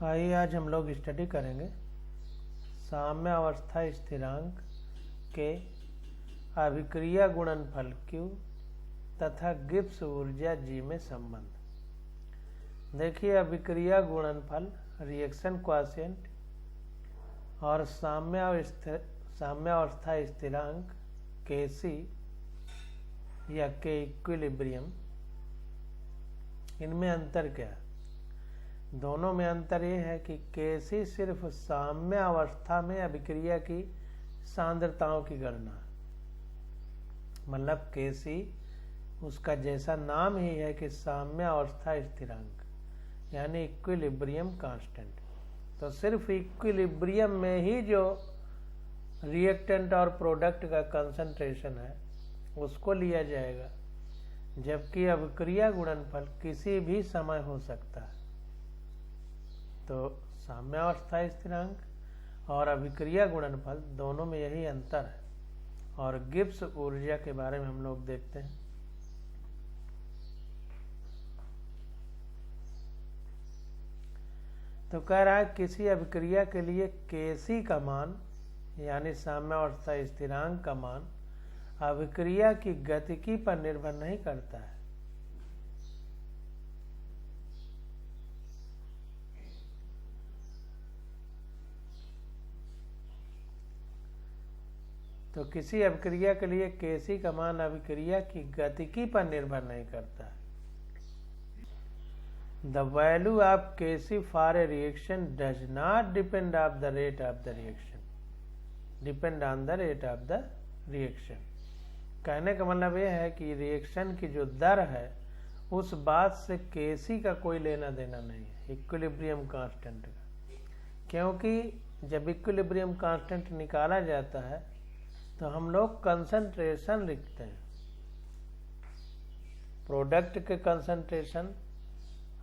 आइए आज हम लोग स्टडी करेंगे साम्यावस्था स्थिरांक के अभिक्रिया गुणनफल Q तथा गिब्स ऊर्जा G में संबंध। देखिए, अभिक्रिया गुणनफल रिएक्शन क्वॉशिएंट और साम्यावस्था स्थिरांक Kc या K इक्विलिब्रियम, इनमें अंतर क्या है? दोनों में अंतर ये है कि Kc सिर्फ साम्य अवस्था में अभिक्रिया की सांद्रताओं की गणना है। मतलब Kc उसका जैसा नाम ही है कि साम्य अवस्था स्थिरांक यानी इक्विलिब्रियम कांस्टेंट। तो सिर्फ इक्विलिब्रियम में ही जो रिएक्टेंट और प्रोडक्ट का कंसंट्रेशन है उसको लिया जाएगा, जबकि अभिक्रिया गुणनफल किसी भी समय हो सकता है। तो साम्यावस्था स्थिरांक और अभिक्रिया गुणनफल दोनों में यही अंतर है। और गिब्स ऊर्जा के बारे में हम लोग देखते हैं। तो कह रहा है किसी अभिक्रिया के लिए Kc का मान यानी साम्यावस्था स्थिरांक का मान अभिक्रिया की गतिकी पर निर्भर नहीं करता है। तो किसी अभिक्रिया के लिए Kc का मान अभिक्रिया की गतिकी पर निर्भर नहीं करता है। The value of Kc for a reaction does not depend on the rate of the reaction. कहने का मतलब यह है कि रिएक्शन की जो दर है उस बात से Kc का कोई लेना देना नहीं है इक्विलिब्रियम कांस्टेंट का। क्योंकि जब इक्विलिब्रियम कांस्टेंट निकाला जाता है तो हम लोग कंसंट्रेशन लिखते हैं, प्रोडक्ट के कंसंट्रेशन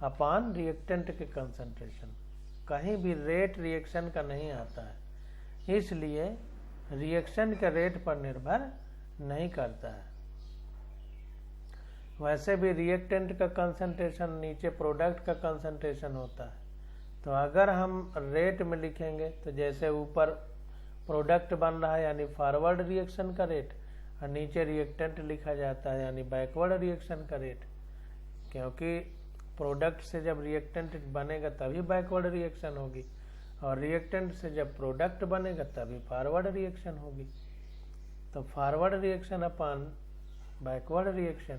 अपान रिएक्टेंट के कंसंट्रेशन। कहीं भी रेट रिएक्शन का नहीं आता है, इसलिए रिएक्शन के रेट पर निर्भर नहीं करता है। वैसे भी रिएक्टेंट का कंसंट्रेशन नीचे प्रोडक्ट का कंसंट्रेशन होता है। तो अगर हम रेट में लिखेंगे तो जैसे ऊपर प्रोडक्ट बन रहा है यानी फॉरवर्ड रिएक्शन का रेट, और नीचे रिएक्टेंट लिखा जाता है यानी बैकवर्ड रिएक्शन का रेट। क्योंकि प्रोडक्ट से जब रिएक्टेंट बनेगा तभी बैकवर्ड रिएक्शन होगी, और रिएक्टेंट से जब प्रोडक्ट बनेगा तभी फॉरवर्ड रिएक्शन होगी। तो फॉरवर्ड रिएक्शन अपान बैकवर्ड रिएक्शन,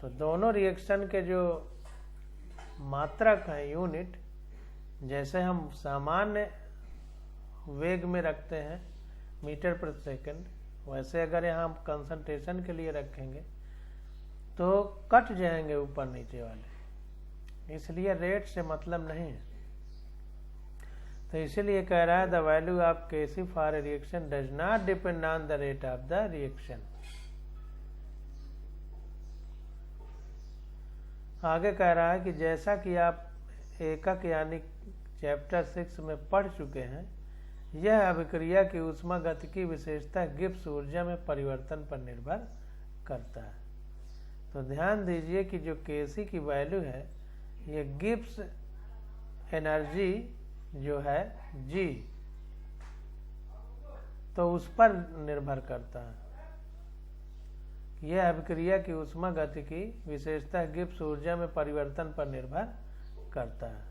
तो दोनों रिएक्शन के जो मात्रक हैं यूनिट, जैसे हम सामान्य वेग में रखते हैं मीटर प्रति सेकंड, वैसे अगर यहाँ हम कंसंट्रेशन के लिए रखेंगे तो कट जाएंगे ऊपर नीचे वाले, इसलिए रेट से मतलब नहीं है। तो इसीलिए कह रहा है the value of Kc for a reaction does not depend on the rate of the reaction. आगे कह रहा है कि जैसा कि आप एकक यानी चैप्टर 6 में पढ़ चुके हैं, यह अभिक्रिया की ऊष्मागतिकी विशेषता गिब्स ऊर्जा में परिवर्तन पर निर्भर करता है। तो ध्यान दीजिए कि जो Kc की वैल्यू है यह गिब्स एनर्जी जो है G, तो उस पर निर्भर करता है। यह अभिक्रिया की ऊष्मागतिकी विशेषता गिब्स ऊर्जा में परिवर्तन पर निर्भर करता है।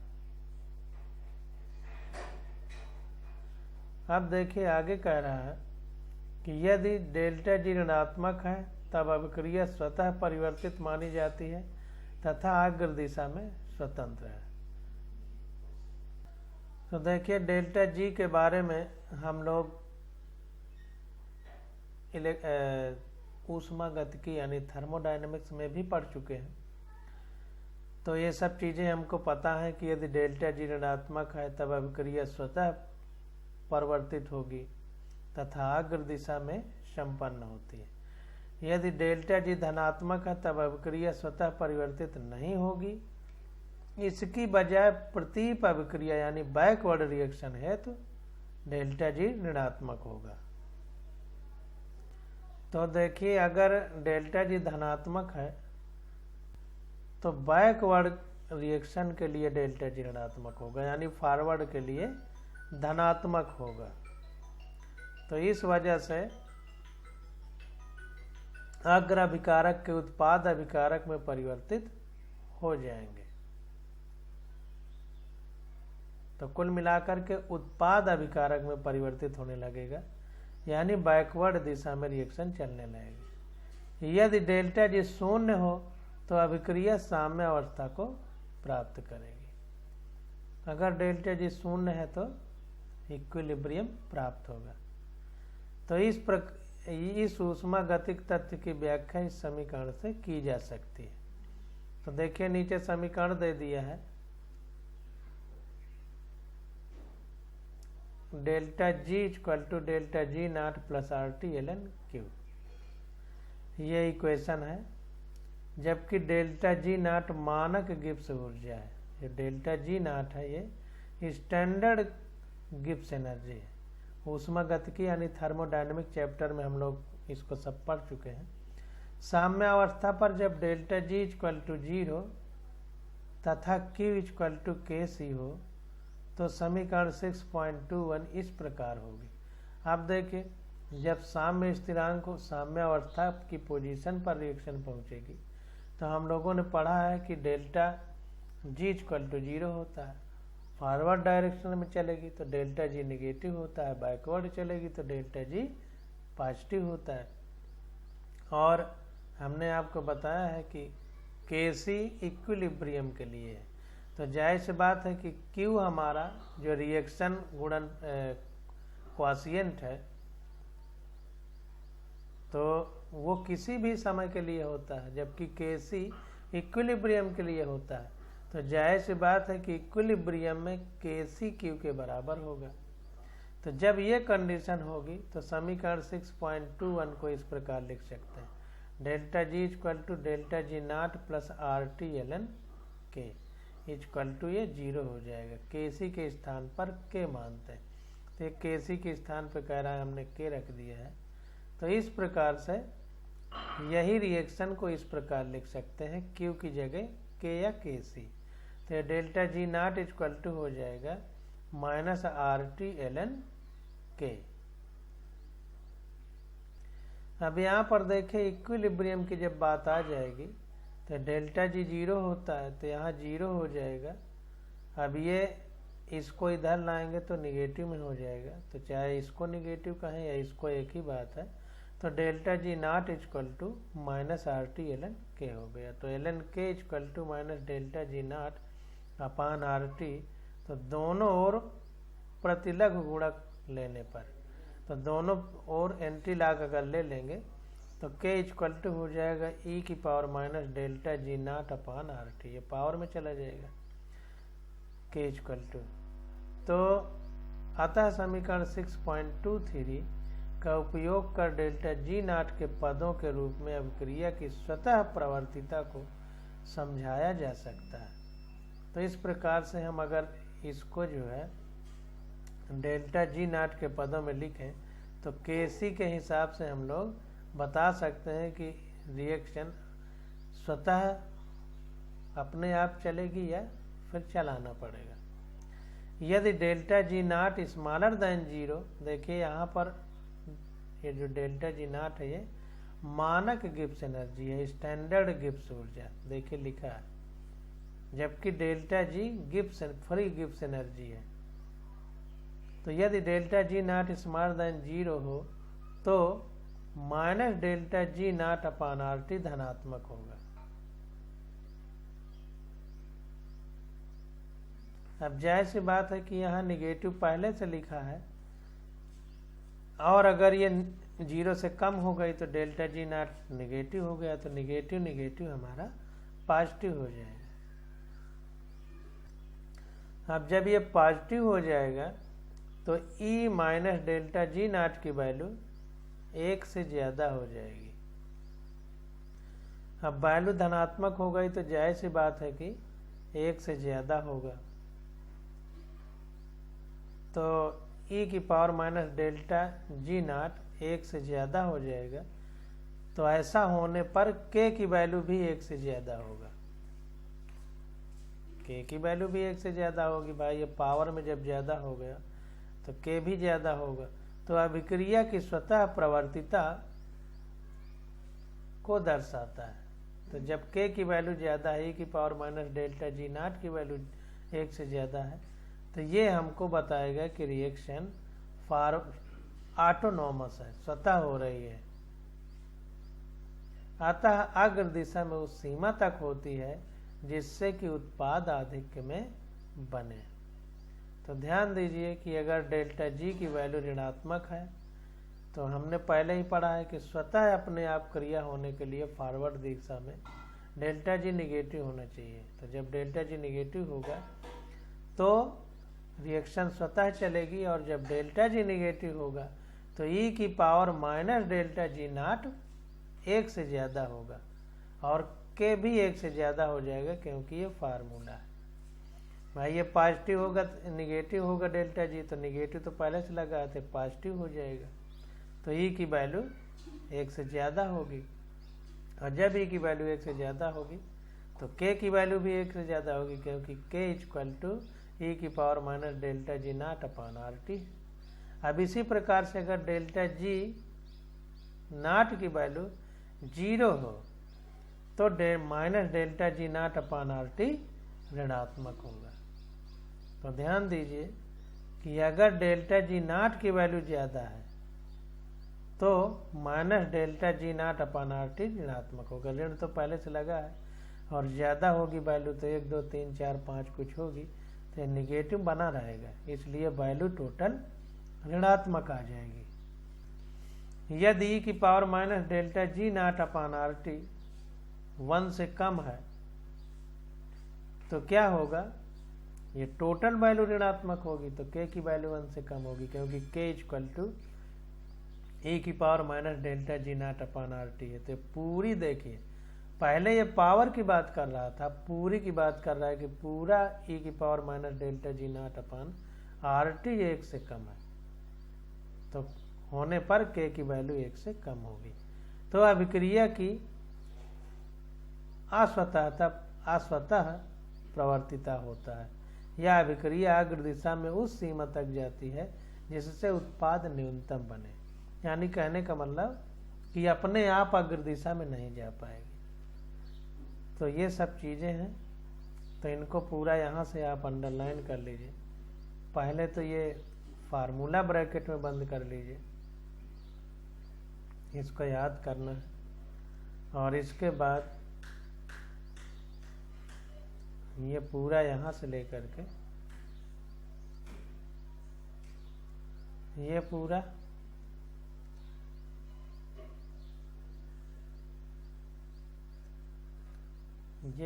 अब देखिए आगे कह रहा है कि यदि डेल्टा G ऋणात्मक है तब अभिक्रिया स्वतः परिवर्तित मानी जाती है तथा अग्र दिशा में स्वतंत्र है। तो देखिए डेल्टा G के बारे में हम लोग ऊष्मागतिकी यानी थर्मोडायनेमिक्स में भी पढ़ चुके हैं। तो ये सब चीज़ें हमको पता है कि यदि डेल्टा G ऋणात्मक है तब अभिक्रिया स्वतः परिवर्तित होगी तथा अग्र दिशा में संपन्न होती है। यदि डेल्टा G धनात्मक है तब अभिक्रिया स्वतः परिवर्तित नहीं होगी। इसकी बजाय प्रतीप अभिक्रिया यानी बैकवर्ड रिएक्शन है तो डेल्टा G ऋणात्मक होगा। तो देखिए अगर डेल्टा G धनात्मक है तो बैकवर्ड रिएक्शन के लिए डेल्टा जी ऋणात्मक होगा, यानी फॉरवर्ड के लिए धनात्मक होगा। तो इस वजह से अग्र अभिकारक के उत्पाद अभिकारक में परिवर्तित हो जाएंगे। तो कुल मिलाकर के उत्पाद अभिकारक में परिवर्तित होने लगेगा, यानी बैकवर्ड दिशा में रिएक्शन चलने लगेगी। यदि डेल्टा जी शून्य हो तो अभिक्रिया साम्य अवस्था को प्राप्त करेगी। अगर डेल्टा जी शून्य है तो इक्विलिब्रियम प्राप्त होगा। तो इस ऊष्मागतिक तत्व की व्याख्या इस समीकरण से की जा सकती है। तो देखिए नीचे समीकरण दे दिया है, delta G equal to delta G naught plus R T L N Q, ये इक्वेशन है। जबकि डेल्टा जी नॉट मानक गिब्स ऊर्जा है, जो डेल्टा जी नॉट है ये स्टैंडर्ड गिब्स एनर्जी है। ऊष्मागतिकी यानी थर्मोडायनेमिक चैप्टर में हम लोग इसको सब पढ़ चुके हैं। साम्य अवस्था पर जब डेल्टा जी इक्वल टू 0 तथा क्यू इक्वल टू के सी हो तो समीकरण 6.21 इस प्रकार होगी। आप देखिए, जब साम्य स्थिरांक साम्य अवस्था की पोजीशन पर रिएक्शन पहुंचेगी तो हम लोगों ने पढ़ा है कि डेल्टा जी इक्वल टू 0 होता है। फॉरवर्ड डायरेक्शन में चलेगी तो डेल्टा जी निगेटिव होता है, बैकवर्ड चलेगी तो डेल्टा जी पॉजिटिव होता है। और हमने आपको बताया है कि के सी इक्विलिब्रियम के लिए है। तो जाहिर सी बात है कि क्यू हमारा जो रिएक्शन गुणन क्वॉशिएंट है तो वो किसी भी समय के लिए होता है, जबकि के सी इक्विलिब्रियम के लिए होता है। तो जाहिर सी बात है कि इक्विलिब्रियम में के सी क्यू के बराबर होगा। तो जब ये कंडीशन होगी तो समीकरण 6.21 को इस प्रकार लिख सकते हैं, delta G equal to delta G naught plus R T L N K equal to ये 0 हो जाएगा। के सी के स्थान पर के मानते हैं, तो के सी के स्थान पर कह रहा है हमने के रख दिया है। तो इस प्रकार से यही रिएक्शन को इस प्रकार लिख सकते हैं, क्यू की जगह के या के सी। तो delta G naught equal to हो जाएगा minus R T L N K. अब यहाँ पर देखें इक्विलिब्रियम की जब बात आ जाएगी तो डेल्टा जी 0 होता है तो यहाँ 0 हो जाएगा। अब ये इसको इधर लाएंगे तो निगेटिव में हो जाएगा, तो चाहे इसको निगेटिव कहें या इसको एक ही बात है। तो delta G naught equal to minus R T L N K हो गया। तो L N K equal to minus delta G naught upon R T. तो दोनों ओर प्रतिलघु गुणक लेने पर, तो दोनों ओर एंटी लॉग अगर ले लेंगे तो के इक्वल टू हो जाएगा ई की power minus delta G naught upon R T, ये पावर में चला जाएगा के इक्वल टू। तो अतः समीकरण 6.23 का उपयोग कर डेल्टा जी नॉट के पदों के रूप में अभिक्रिया की स्वतः प्रवर्तिता को समझाया जा सकता है। तो इस प्रकार से हम अगर इसको जो है डेल्टा जी नॉट के पदों में लिखें तो के सी के हिसाब से हम लोग बता सकते हैं कि रिएक्शन स्वतः अपने आप चलेगी या फिर चलाना पड़ेगा। यदि delta G not smaller than 0, देखिए यहाँ पर ये जो डेल्टा जी नॉट है ये मानक गिब्स एनर्जी है, स्टैंडर्ड गिब्स ऊर्जा, देखिए लिखा है, जबकि डेल्टा जी गिब्स फ्री गिब्स एनर्जी है। तो यदि delta G not smaller than 0 हो तो minus delta G naught upon R T धनात्मक होगा। अब जाहिर सी बात है कि यहाँ निगेटिव पहले से लिखा है, और अगर ये 0 से कम हो गई तो डेल्टा जी नॉट निगेटिव हो गया, तो निगेटिव निगेटिव हमारा पॉजिटिव हो जाएगा। अब जब ये पॉजिटिव हो जाएगा तो E minus delta G not की वैल्यू 1 से ज़्यादा हो जाएगी। अब वैल्यू धनात्मक हो गई तो जाहिर सी बात है कि 1 से ज़्यादा होगा। तो ई की power minus delta G not 1 से ज़्यादा हो जाएगा। तो ऐसा होने पर के की वैल्यू भी 1 से ज़्यादा होगा। के की वैल्यू भी 1 से ज़्यादा होगी। भाई ये पावर में जब ज़्यादा हो गया तो के भी ज़्यादा होगा। तो अभिक्रिया की स्वतः प्रवर्तिता को दर्शाता है। तो जब के की वैल्यू ज़्यादा है, e की power minus delta G not की वैल्यू 1 से ज़्यादा है, तो ये हमको बताएगा कि रिएक्शन ऑटोनॉमस है, स्वतः हो रही है। अतः अग्र दिशा में उस सीमा तक होती है जिससे कि उत्पाद आधिक्य में बने। तो ध्यान दीजिए कि अगर डेल्टा जी की वैल्यू ऋणात्मक है तो हमने पहले ही पढ़ा है कि स्वतः अपने आप क्रिया होने के लिए फॉरवर्ड दिशा में डेल्टा जी निगेटिव होना चाहिए। तो जब डेल्टा जी निगेटिव होगा तो रिएक्शन स्वतः चलेगी, और जब डेल्टा जी निगेटिव होगा तो ई की power minus delta G not 1 से ज़्यादा होगा, और के भी 1 से ज़्यादा हो जाएगा, क्योंकि ये फार्मूला है। भाई ये पॉजिटिव होगा, निगेटिव होगा डेल्टा जी, तो निगेटिव तो पहले से लगा है तो पॉजिटिव हो जाएगा। तो ई की वैल्यू 1 से ज़्यादा होगी, और जब ई की वैल्यू 1 से ज़्यादा होगी तो के की वैल्यू भी 1 से ज़्यादा होगी, क्योंकि के इक्वल टू ई की power minus delta G not upon R T. अब इसी प्रकार से अगर डेल्टा जी नॉट की वैल्यू 0 हो तो minus delta G not upon R T ऋणात्मक होगा। तो ध्यान दीजिए कि अगर डेल्टा जी नॉट की वैल्यू ज़्यादा है तो minus delta G not upon R T ऋणात्मक होगा। ऋण तो पहले से लगा है, और ज़्यादा होगी वैल्यू तो 1 2 3 4 5 कुछ होगी, तो नेगेटिव बना रहेगा, इसलिए वैल्यू टोटल ऋणात्मक आ जाएगी। यदि ई की power minus delta G not upon R T 1 से कम है तो क्या होगा, ये टोटल वैल्यू ऋणात्मक होगी, तो के की वैल्यू 1 से कम होगी, क्योंकि के इक्वल टू ई की power minus delta G not upon R T है। तो पूरी देखिए, पहले ये पावर की बात कर रहा था, पूरी की बात कर रहा है कि पूरा ई की power minus delta G not upon R T 1 से कम है, तो होने पर के की वैल्यू 1 से कम होगी। तो अभिक्रिया की अस्वतः प्रवर्तिता होता है। यह अभिक्रिया अग्र दिशा में उस सीमा तक जाती है जिससे उत्पाद न्यूनतम बने, यानी कहने का मतलब कि अपने आप अग्र दिशा में नहीं जा पाएगी। तो ये सब चीज़ें हैं, तो इनको पूरा यहाँ से आप अंडरलाइन कर लीजिए। पहले तो ये फार्मूला ब्रैकेट में बंद कर लीजिए, इसको याद करना है, और इसके बाद ये पूरा यहाँ से लेकर के ये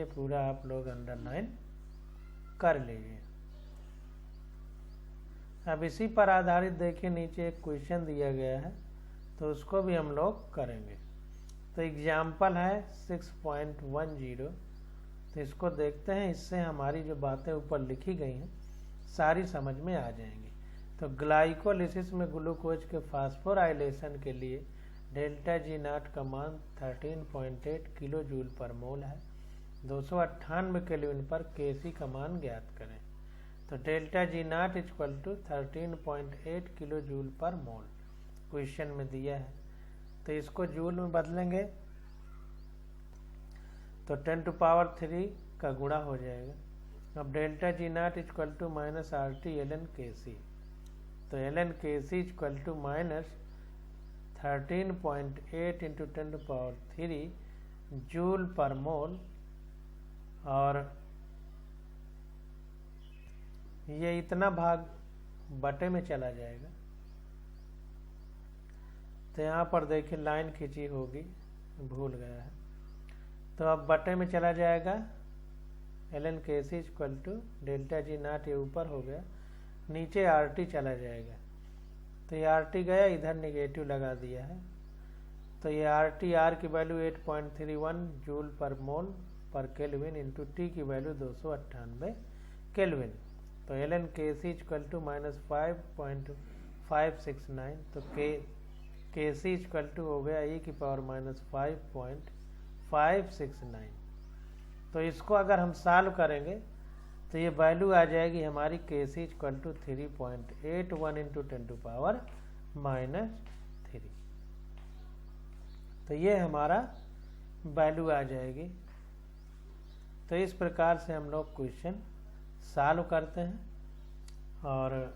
पूरा आप लोग अंडरलाइन कर लीजिए। अब इसी पर आधारित देखिए, नीचे एक क्वेश्चन दिया गया है, तो उसको भी हम लोग करेंगे। तो एग्जाम्पल है 6.10, तो इसको देखते हैं, इससे हमारी जो बातें ऊपर लिखी गई हैं सारी समझ में आ जाएंगी। तो ग्लाइकोलिसिस में ग्लूकोज के फास्फोराइलेशन के लिए डेल्टा जी नॉट का मान 13.8 किलो जूल पर मोल है। 298 केल्विन पर केसी का मान ज्ञात करें। तो delta G naught equal to 13.8 kilo joule per mole question में दिया है, तो इसको जूल में बदलेंगे तो 10⁻³ का गुणा हो जाएगा। अब delta G naught equal to minus R T L K C, तो L K C equal to minus 13.8 into 10⁻³ joule per mole, और ये इतना भाग बटे में चला जाएगा। तो यहाँ पर देखिए लाइन खींची होगी, भूल गया है, तो अब बटे में चला जाएगा। L K C equal to delta G naught, ये ऊपर हो गया, नीचे आर टी चला जाएगा, तो ये आर टी गया, इधर निगेटिव लगा दिया है, तो ये आर की value 8.31 joule per mole per kelvin into T की वैल्यू 298 केल्विन। तो L K C equal to minus 5.569, तो के सी इक्वल टू हो गया ई की पावर माइनस 5.569। तो इसको अगर हम सॉल्व करेंगे तो ये वैल्यू आ जाएगी हमारी Kc इक्वल टू 3.81 इंटू 10⁻³ तो ये हमारा वैल्यू आ जाएगी। तो इस प्रकार से हम लोग क्वेश्चन सॉल्व करते हैं, और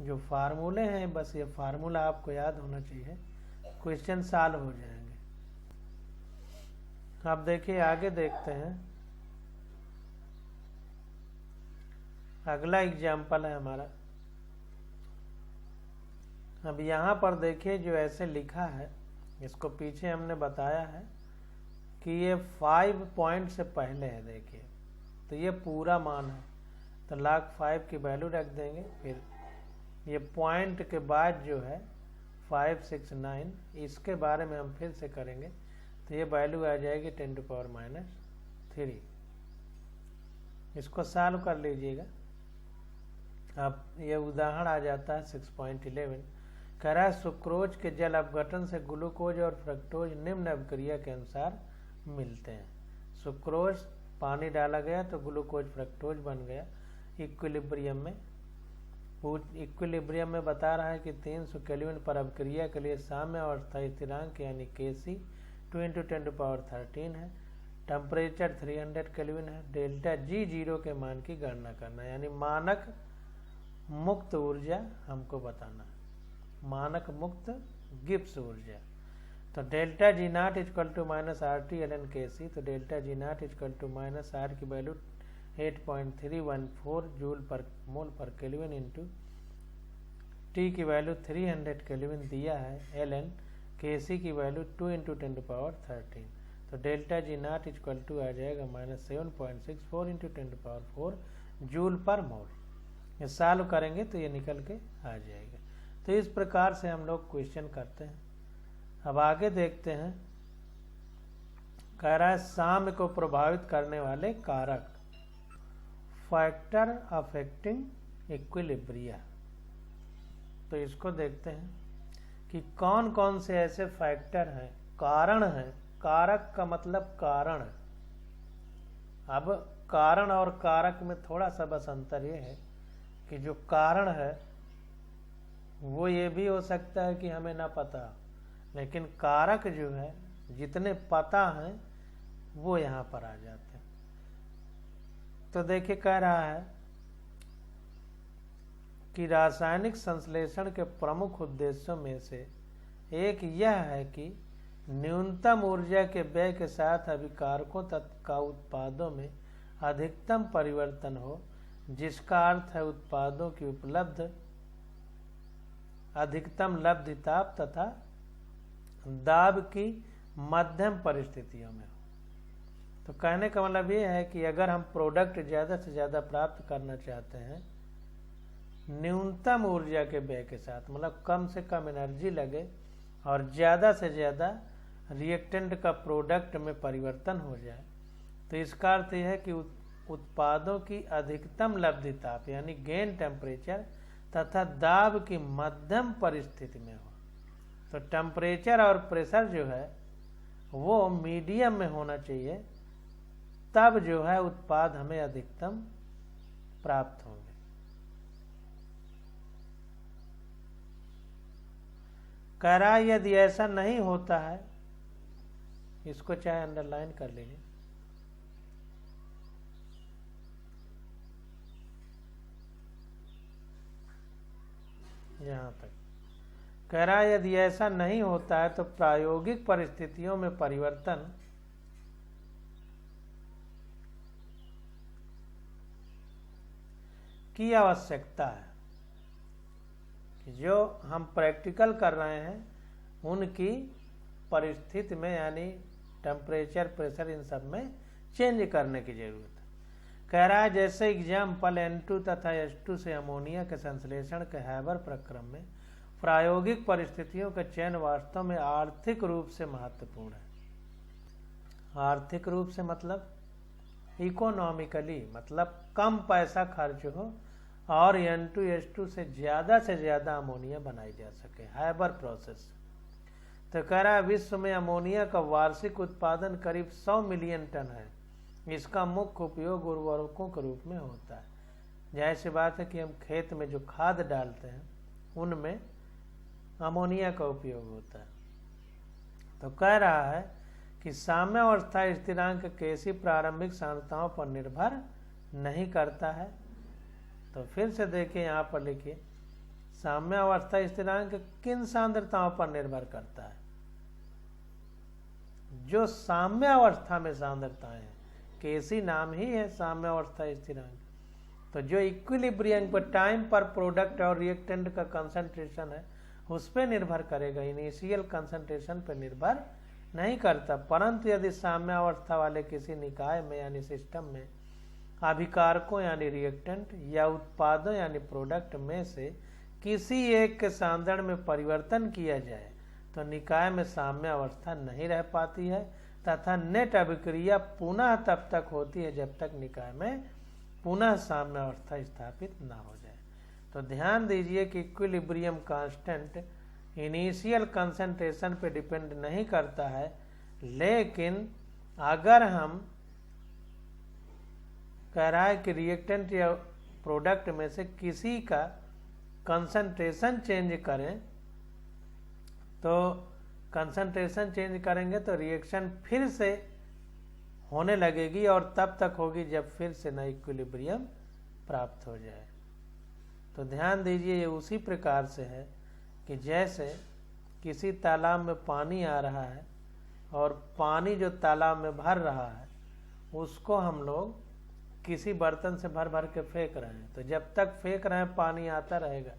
जो फार्मूले हैं बस ये फार्मूला आपको याद होना चाहिए, क्वेश्चन सॉल्व हो जाएंगे। अब देखिए आगे देखते हैं, अगला एग्जाम्पल है हमारा। अब यहाँ पर देखिए जो ऐसे लिखा है, इसको पीछे हमने बताया है कि ये 5 पॉइंट से पहले है। देखिए तो ये पूरा मान है, तो log 5 की वैल्यू रख देंगे, फिर ये पॉइंट के बाद जो है 5, 6, 9, इसके बारे में हम फिर से करेंगे, तो ये वैल्यू आ जाएगी 10⁻³ इसको सॉल्व कर लीजिएगा। अब ये उदाहरण आ जाता है 6.11, कह रहा है सुक्रोज के जल अपघटन से ग्लूकोज और फ्रक्टोज निम्न अभिक्रिया के अनुसार मिलते हैं। सुक्रोज पानी डाला गया तो ग्लूकोज फ्रक्टोज बन गया इक्विलिब्रियम में। इक्विलिब्रियम में बता रहा है कि 300 केल्विन पर अभिक्रिया के लिए साम्य अवस्था स्थिरांक यानी Kc 2 × 10⁻13 है, टेम्परेचर 300 केल्विन है, डेल्टा G 0 के मान की गणना करना, यानी मानक मुक्त ऊर्जा हमको बताना है, मानक मुक्त गिब्स ऊर्जा। तो delta G0 equal to -RT ln Kc, तो delta G0 equal to -R की value 8.314 joule per mole per kelvin into T की वैल्यू 300 केल्विन दिया है, ln Kc की वैल्यू 2 × 10⁻13, तो डेल्टा G0 इक्वल टू आ जाएगा -7.64 × 10⁴ जूल पर मोल। ये solve करेंगे तो ये निकल के आ जाएगा। तो इस प्रकार से हम लोग क्वेश्चन करते हैं। अब आगे देखते हैं, कह रहा है साम्य को प्रभावित करने वाले कारक, फैक्टर अफेक्टिंग इक्विलिब्रिया। तो इसको देखते हैं कि कौन कौन से ऐसे फैक्टर हैं, कारण हैं। कारक का मतलब कारण। अब कारण और कारक में थोड़ा सा बस अंतर ये है कि जो कारण है वो ये भी हो सकता है कि हमें ना पता, लेकिन कारक जो है जितने पता हैं वो यहाँ पर आ जाते हैं। तो देखिए कह रहा है कि रासायनिक संश्लेषण के प्रमुख उद्देश्यों में से एक यह है कि न्यूनतम ऊर्जा के व्यय के साथ अभिकारकों तथा उत्पादों में अधिकतम परिवर्तन हो, जिसका अर्थ है उत्पादों की उपलब्ध अधिकतम लब्धताप तथा दाब की मध्यम परिस्थितियों में हो। तो कहने का मतलब ये है कि अगर हम प्रोडक्ट ज़्यादा से ज़्यादा प्राप्त करना चाहते हैं न्यूनतम ऊर्जा के व्यय के साथ, मतलब कम से कम एनर्जी लगे और ज़्यादा से ज़्यादा रिएक्टेंट का प्रोडक्ट में परिवर्तन हो जाए, तो इसका अर्थ यह है कि उत्पादों की अधिकतम लब्धताप यानी गेन टेम्परेचर तथा दाब की मध्यम परिस्थिति में हो। तो टेम्परेचर और प्रेशर जो है वो मीडियम में होना चाहिए, तब जो है उत्पाद हमें अधिकतम प्राप्त होंगे। कह रहा है यदि ऐसा नहीं होता है, इसको चाहे अंडरलाइन कर लीजिए, यहाँ तक कह रहा है यदि ऐसा नहीं होता है तो प्रायोगिक परिस्थितियों में परिवर्तन की आवश्यकता है कि जो हम प्रैक्टिकल कर रहे हैं उनकी परिस्थिति में यानी टेम्परेचर प्रेशर इन सब में चेंज करने की जरूरत है। कह रहा है जैसे एग्जाम्पल N2 तथा H2 से अमोनिया के संश्लेषण के हैबर प्रक्रम में प्रायोगिक परिस्थितियों का चयन वास्तव में आर्थिक रूप से महत्वपूर्ण है। आर्थिक रूप से मतलब इकोनॉमिकली, मतलब कम पैसा खर्च हो और N2H2 से ज़्यादा अमोनिया बनाई जा सके, हैबर प्रोसेस। तो कह रहा है विश्व में अमोनिया का वार्षिक उत्पादन करीब 100 मिलियन टन है। इसका मुख्य उपयोग उर्वरकों के रूप में होता है। जाहिर सी बात है कि हम खेत में जो खाद डालते हैं उनमें अमोनिया का उपयोग होता है। तो कह रहा है कि साम्यावस्था स्थिरांक किसी प्रारंभिक सांद्रताओं पर निर्भर नहीं करता है। तो फिर से देखिए, यहाँ पर लिखिए, साम्यावस्था स्थिरांक किन सांद्रताओं पर निर्भर करता है? जो साम्यावस्था में सांद्रताएं हैं, केसी नाम ही है साम्यावस्था स्थिरांक। तो जो इक्विलिब्रियम पर टाइम पर प्रोडक्ट और रिएक्टेंट का कंसंट्रेशन है उस पर निर्भर करेगा, इनिशियल कंसंट्रेशन पर निर्भर नहीं करता। परंतु यदि साम्यावस्था वाले किसी निकाय में यानी सिस्टम में अभिकारकों यानी रिएक्टेंट या उत्पादों यानी प्रोडक्ट में से किसी एक के सांद्रण में परिवर्तन किया जाए तो निकाय में साम्यावस्था नहीं रह पाती है तथा नेट अभिक्रिया पुनः तब तक होती है जब तक निकाय में पुनः साम्यावस्था स्थापित न हो जाए। तो ध्यान दीजिए कि इक्विलिब्रियम कांस्टेंट इनिशियल कंसंट्रेशन पे डिपेंड नहीं करता है, लेकिन अगर हम कह रहा है कि रिएक्टेंट या प्रोडक्ट में से किसी का कंसंट्रेशन चेंज करें तो कंसंट्रेशन चेंज करेंगे तो रिएक्शन फिर से होने लगेगी और तब तक होगी जब फिर से नई इक्विलिब्रियम प्राप्त हो जाए। तो ध्यान दीजिए, ये उसी प्रकार से है कि जैसे किसी तालाब में पानी आ रहा है और पानी जो तालाब में भर रहा है उसको हम लोग किसी बर्तन से भर भर के फेंक रहे हैं, तो जब तक फेंक रहे हैं पानी आता रहेगा,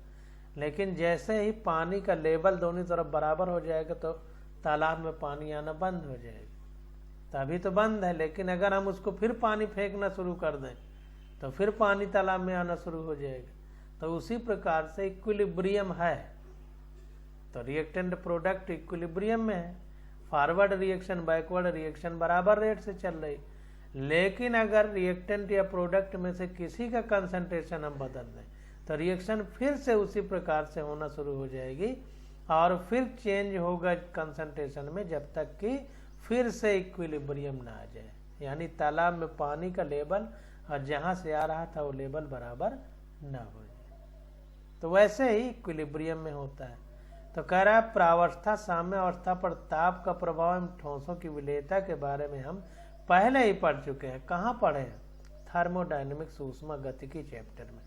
लेकिन जैसे ही पानी का लेवल दोनों तरफ बराबर हो जाएगा तो तालाब में पानी आना बंद हो जाएगा। तभी तो बंद है, लेकिन अगर हम उसको फिर पानी फेंकना शुरू कर दें तो फिर पानी तालाब में आना शुरू हो जाएगा। तो उसी प्रकार से इक्विलिब्रियम है, तो रिएक्टेंट प्रोडक्ट इक्विलिब्रियम में है, फॉरवर्ड रिएक्शन बैकवर्ड रिएक्शन बराबर रेट से चल रही। लेकिन अगर रिएक्टेंट या प्रोडक्ट में से किसी का कंसंट्रेशन हम बदल दें तो रिएक्शन फिर से उसी प्रकार से होना शुरू हो जाएगी और फिर चेंज होगा कंसंट्रेशन में जब तक कि फिर से इक्विलिब्रियम ना आ जाए, यानी तालाब में पानी का लेवल और जहाँ से आ रहा था वो लेवल बराबर ना हो जाए। तो वैसे ही इक्विलिब्रियम में होता है। तो कह रहा है प्रावस्था साम्यावस्था पर ताप का प्रभाव एवं ठोसों की विलेयता के बारे में हम पहले ही पढ़ चुके हैं। कहाँ पढ़े हैं? थर्मोडायनेमिक्स ऊष्मा गतिकी चैप्टर में।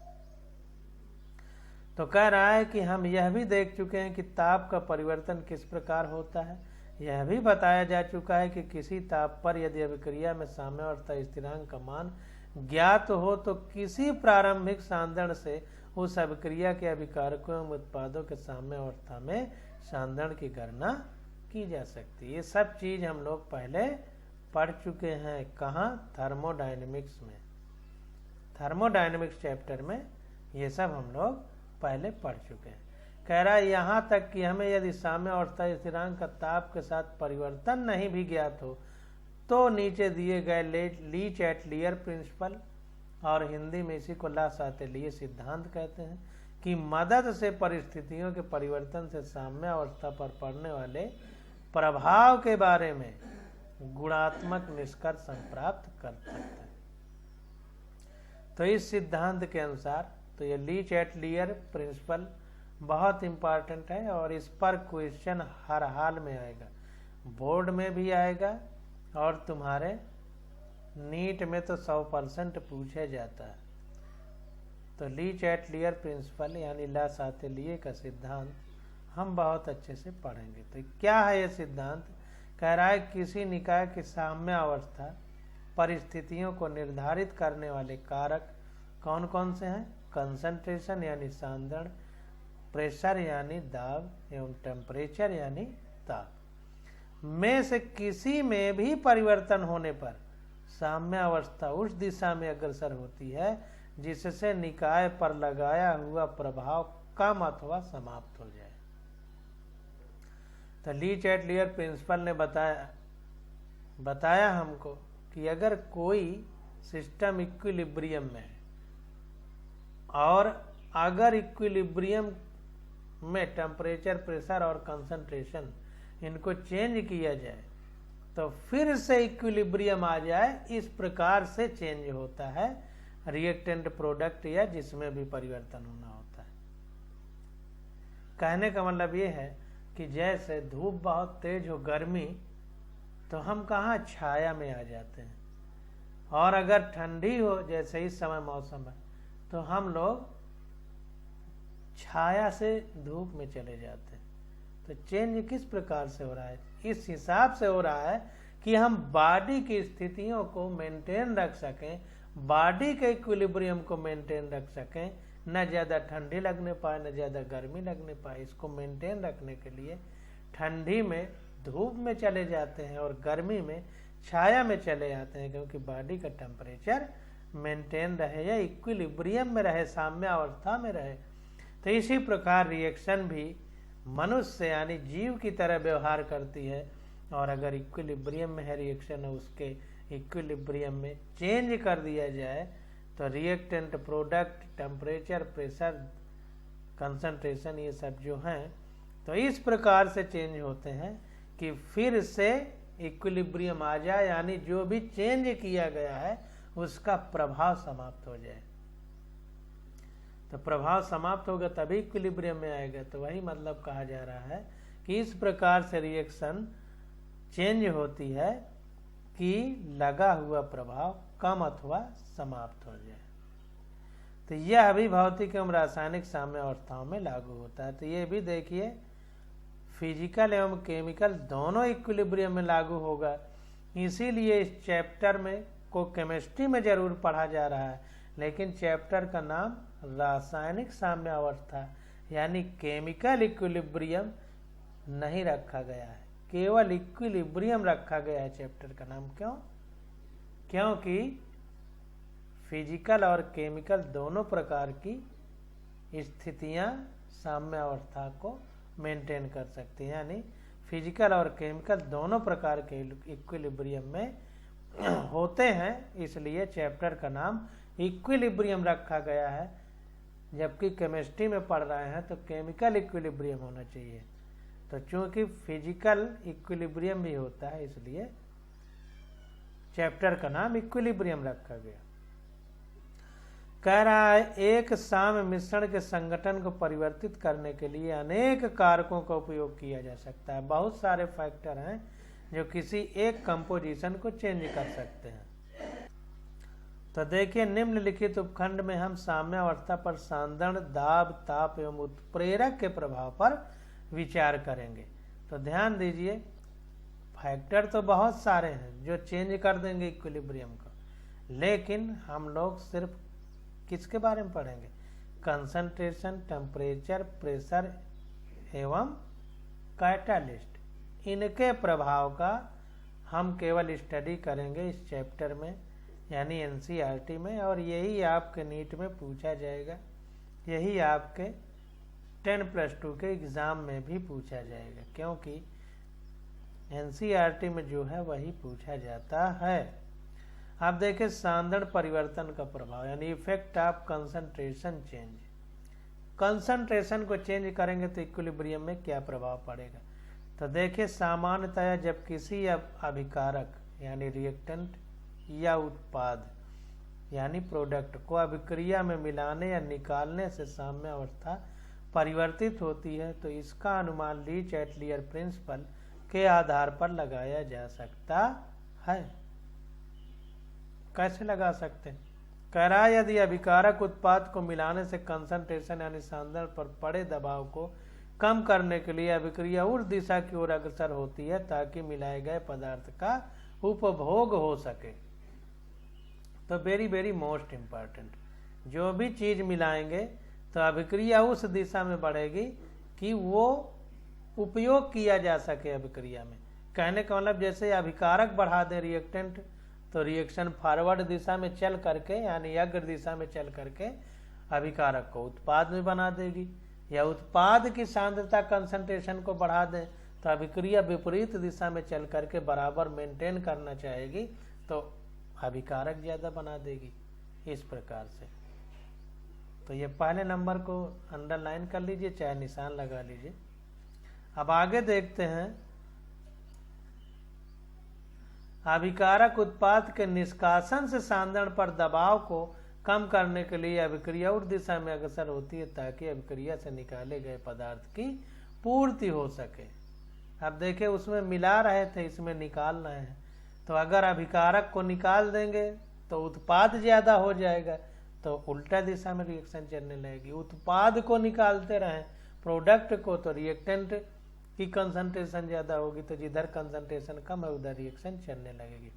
तो कह रहा है कि हम यह भी देख चुके हैं कि ताप का परिवर्तन किस प्रकार होता है। यह भी बताया जा चुका है कि किसी ताप पर यदि अभिक्रिया में साम्यावस्था स्थिरांक का मान ज्ञात हो तो किसी प्रारंभिक सांद्रण से उस अभिक्रिया के अभिकारकों एवं उत्पादों के साम्यावस्था में सांद्रण की गणना की जा सकती है। ये सब चीज हम लोग पहले पढ़ चुके हैं। कहाँ? थर्मोडायनेमिक्स में, थर्मोडायनेमिक्स चैप्टर में ये सब हम लोग पहले पढ़ चुके हैं। कह रहा है यहाँ तक कि हमें यदि साम्यावस्था स्थिरांक का ताप के साथ परिवर्तन नहीं भी ज्ञात हो तो नीचे दिए गए ली-चैटलियर प्रिंसिपल, और हिंदी में इसी को ला-सातेलिए सिद्धांत कहते हैं, की मदद से परिस्थितियों के परिवर्तन से साम्यावस्था पर पड़ने वाले प्रभाव के बारे में गुणात्मक निष्कर्ष हम प्राप्त कर सकते हैं। तो इस सिद्धांत के अनुसार तो ये ली-चैटलियर प्रिंसिपल बहुत इम्पॉर्टेंट है और इस पर क्वेश्चन हर हाल में आएगा, बोर्ड में भी आएगा और तुम्हारे नीट में तो 100% पूछे जाता है। तो ली-चैटलियर प्रिंसिपल यानी ला-सातेलिए का सिद्धांत हम बहुत अच्छे से पढ़ेंगे। तो क्या है ये सिद्धांत? कह रहा है किसी निकाय की साम्यावस्था परिस्थितियों को निर्धारित करने वाले कारक कौन कौन से हैं? कंसंट्रेशन यानी सांद्रण, प्रेशर यानी दाब एवं टेम्परेचर यानी ताप में से किसी में भी परिवर्तन होने पर साम्यावस्था उस दिशा में अग्रसर होती है जिससे निकाय पर लगाया हुआ प्रभाव कम अथवा समाप्त हो जाए। तो ली-चैटलियर प्रिंसिपल ने बताया हमको कि अगर कोई सिस्टम इक्विलिब्रियम में है और अगर इक्विलिब्रियम में टेम्परेचर, प्रेशर और कंसंट्रेशन इनको चेंज किया जाए तो फिर से इक्विलिब्रियम आ जाए, इस प्रकार से चेंज होता है रिएक्टेंट प्रोडक्ट या जिसमें भी परिवर्तन होना होता है। कहने का मतलब ये है कि जैसे धूप बहुत तेज हो, गर्मी, तो हम कहाँ छाया में आ जाते हैं, और अगर ठंडी हो जैसे इस समय मौसम है तो हम लोग छाया से धूप में चले जाते हैं। तो चेंज किस प्रकार से हो रहा है? इस हिसाब से हो रहा है कि हम बॉडी की स्थितियों को मेंटेन रख सकें, बॉडी के इक्विलिब्रियम को मेंटेन रख सकें, न ज़्यादा ठंडी लगने पाए न ज़्यादा गर्मी लगने पाए। इसको मेंटेन रखने के लिए ठंडी में धूप में चले जाते हैं और गर्मी में छाया में चले जाते हैं, क्योंकि बॉडी का टेम्परेचर मेंटेन रहे या इक्विलिब्रियम में रहे, साम्य अवस्था में रहे। तो इसी प्रकार रिएक्शन भी मनुष्य यानी जीव की तरह व्यवहार करती है, और अगर इक्विलिब्रियम में है रिएक्शन, उसके इक्विलिब्रियम में चेंज कर दिया जाए तो reactant product, temperature, pressure, concentration, ये सब जो हैं तो इस प्रकार से चेंज होते हैं कि फिर से इक्विलिब्रियम आ जाए, यानी जो भी चेंज किया गया है उसका प्रभाव समाप्त हो जाए। तो प्रभाव समाप्त होगा तभी इक्विलिब्रियम में आएगा। तो वही मतलब कहा जा रहा है कि इस प्रकार से रिएक्शन चेंज होती है कि लगा हुआ प्रभाव कम अथवा समाप्त हो जाए। तो यह भी भौतिक एवं रासायनिक साम्य अवस्थाओं में लागू होता है। तो ये भी देखिए, फिजिकल एवं केमिकल दोनों इक्विलिब्रियम में लागू होगा। इसीलिए इस चैप्टर में को केमिस्ट्री में जरूर पढ़ा जा रहा है, लेकिन चैप्टर का नाम रासायनिक साम्य अवस्था यानी केमिकल इक्विलिब्रियम नहीं रखा गया है, केवल इक्विलिब्रियम रखा गया है चैप्टर का नाम। क्यों? क्योंकि फिजिकल और केमिकल दोनों प्रकार की स्थितियां साम्य अवस्था को मेंटेन कर सकती हैं, यानी फिजिकल और केमिकल दोनों प्रकार के इक्विलिब्रियम में होते हैं। इसलिए चैप्टर का नाम इक्विलिब्रियम रखा गया है। जबकि केमिस्ट्री में पढ़ रहे हैं तो केमिकल इक्विलिब्रियम होना चाहिए। तो चूंकि फिजिकल इक्विलिब्रियम भी होता है, इसलिए चैप्टर का नाम इक्विलिब्रियम रखा गया। कह रहा है एक साम्य मिश्रण के संगठन को परिवर्तित करने के लिए अनेक कारकों का उपयोग किया जा सकता है। बहुत सारे फैक्टर हैं जो किसी एक कंपोजिशन को चेंज कर सकते हैं। तो देखिए, निम्नलिखित उपखंड में हम साम्य अवस्था पर सांद्रण, दाब, ताप एवं उत्प्रेरक के प्रभाव पर विचार करेंगे। तो ध्यान दीजिए, फैक्टर तो बहुत सारे हैं जो चेंज कर देंगे इक्विलिब्रियम को, लेकिन हम लोग सिर्फ किसके बारे में पढ़ेंगे? कंसंट्रेशन, टेम्परेचर, प्रेशर एवं कैटालिस्ट। इनके प्रभाव का हम केवल स्टडी करेंगे इस चैप्टर में, यानी एनसीईआरटी में, और यही आपके नीट में पूछा जाएगा, यही आपके 10+2 के एग्ज़ाम में भी पूछा जाएगा, क्योंकि एनसीईआरटी में जो है वही पूछा जाता है। आप देखें, सांद्रण परिवर्तन का प्रभाव यानी effect of concentration change. Concentration को चेंज करेंगे तो इक्विलिब्रियम में क्या प्रभाव पड़ेगा? तो देखिए, सामान्यतः जब किसी अभिकारक यानी रिएक्टेंट या उत्पाद यानी प्रोडक्ट को अभिक्रिया में मिलाने या निकालने से साम्य अवस्था परिवर्तित होती है, तो इसका अनुमान ली-चैटलियर प्रिंसिपल के आधार पर लगाया जा सकता है। कैसे लगा सकते हैं? कह रहा है, यदि अभिकारक उत्पाद को मिलाने से कंसंट्रेशन यानी सांद्रण पर पड़े दबाव को कम करने के लिए अभिक्रिया उस दिशा की ओर अग्रसर होती है ताकि मिलाए गए पदार्थ का उपभोग हो सके। तो वेरी वेरी मोस्ट इम्पॉर्टेंट, जो भी चीज मिलाएंगे तो अभिक्रिया उस दिशा में बढ़ेगी कि वो उपयोग किया जा सके अभिक्रिया में। कहने का मतलब, जैसे अभिकारक बढ़ा दें रिएक्टेंट, तो रिएक्शन फॉरवर्ड दिशा में चल करके यानी अग्र दिशा में चल करके अभिकारक को उत्पाद में बना देगी, या उत्पाद की सांद्रता कंसंट्रेशन को बढ़ा दें तो अभिक्रिया विपरीत दिशा में चल करके बराबर मेंटेन करना चाहेगी, तो अभिकारक ज्यादा बना देगी। इस प्रकार से तो ये पहले नंबर को अंडरलाइन कर लीजिए, चाहे निशान लगा लीजिए। अब आगे देखते हैं, अभिकारक उत्पाद के निष्कासन से सांद्रण पर दबाव को कम करने के लिए अभिक्रिया उस दिशा में अग्रसर होती है ताकि अभिक्रिया से निकाले गए पदार्थ की पूर्ति हो सके। अब देखिए उसमें मिला रहे थे, इसमें निकाल रहे हैं, तो अगर अभिकारक को निकाल देंगे तो उत्पाद ज्यादा हो जाएगा, तो उल्टा दिशा में रिएक्शन चलने लगेगी। उत्पाद को निकालते रहें प्रोडक्ट को, तो रिएक्टेंट की कंसंट्रेशन ज्यादा होगी, तो जिधर कंसंट्रेशन कम है उधर रिएक्शन चलने लगेगी।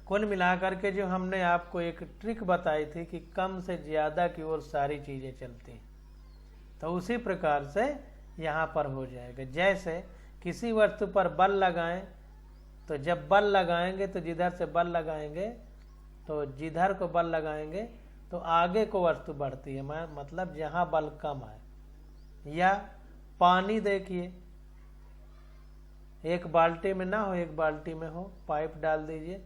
कुल मिलाकर के जो हमने आपको एक ट्रिक बताई थी कि कम से ज्यादा की ओर सारी चीजें चलती हैं, तो उसी प्रकार से यहाँ पर हो जाएगा। जैसे किसी वस्तु पर बल लगाएं, तो जब बल लगाएंगे तो जिधर से बल लगाएंगे, तो जिधर को बल लगाएंगे तो आगे को वस्तु बढ़ती है, मतलब जहाँ बल कम है। या पानी देखिए, एक बाल्टी में ना हो, एक बाल्टी में हो, पाइप डाल दीजिए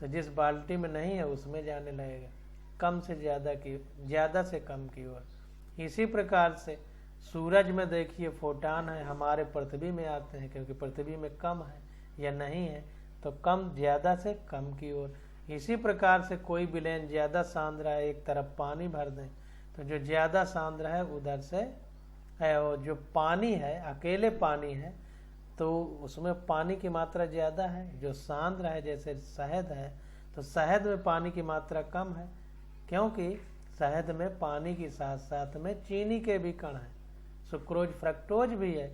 तो जिस बाल्टी में नहीं है उसमें जाने लगेगा, कम से ज्यादा की, ज्यादा से कम की ओर। इसी प्रकार से सूरज में देखिए फोटान है, हमारे पृथ्वी में आते हैं क्योंकि पृथ्वी में कम है या नहीं है, तो कम ज्यादा से कम की ओर। इसी प्रकार से कोई विलयन ज्यादा सांद्र है, एक तरफ पानी भर दें तो जो ज्यादा सांद्र है उधर से जो पानी है, अकेले पानी है तो उसमें पानी की मात्रा ज्यादा है। जो सांद्र है जैसे शहद है, तो शहद में पानी की मात्रा कम है, क्योंकि शहद में पानी के साथ साथ में चीनी के भी कण हैं, सुक्रोज फ्रक्टोज भी है,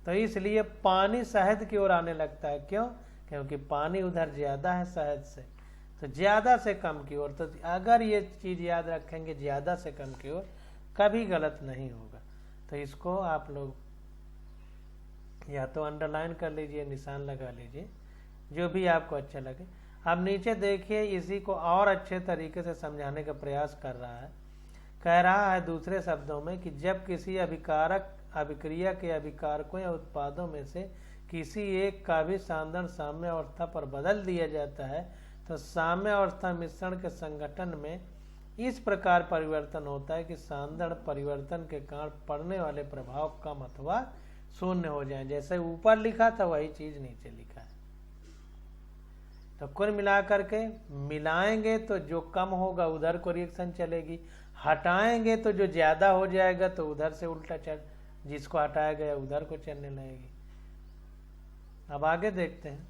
तो इसलिए पानी शहद की ओर आने लगता है। क्यों? क्योंकि पानी उधर ज्यादा है शहद से, तो ज्यादा से कम की ओर। तो अगर ये चीज याद रखेंगे ज्यादा से कम की ओर, कभी गलत नहीं होगा। तो इसको आप लोग या तो अंडरलाइन कर लीजिए, निशान लगा लीजिए, जो भी आपको अच्छा लगे। अब नीचे देखिए, इसी को और अच्छे तरीके से समझाने का प्रयास कर रहा है। कह रहा है दूसरे शब्दों में कि जब किसी अभिक्रिया के अभिकारकों या उत्पादों में से किसी एक का भी सांद्रण साम्य अवस्था पर बदल दिया जाता है, तो साम्य अवस्था मिश्रण के संगठन में इस प्रकार परिवर्तन होता है कि सांद्रण परिवर्तन के कारण पड़ने वाले प्रभाव कम अथवा शून्य हो जाए। जैसे ऊपर लिखा था वही चीज नीचे लिखा है। तो कुल मिलाकर के मिलाएंगे तो जो कम होगा उधर को रिएक्शन चलेगी, हटाएंगे तो जो ज्यादा हो जाएगा तो उधर से उल्टा चल, जिसको हटाया गया उधर को चलने लगेगी। अब आगे देखते हैं।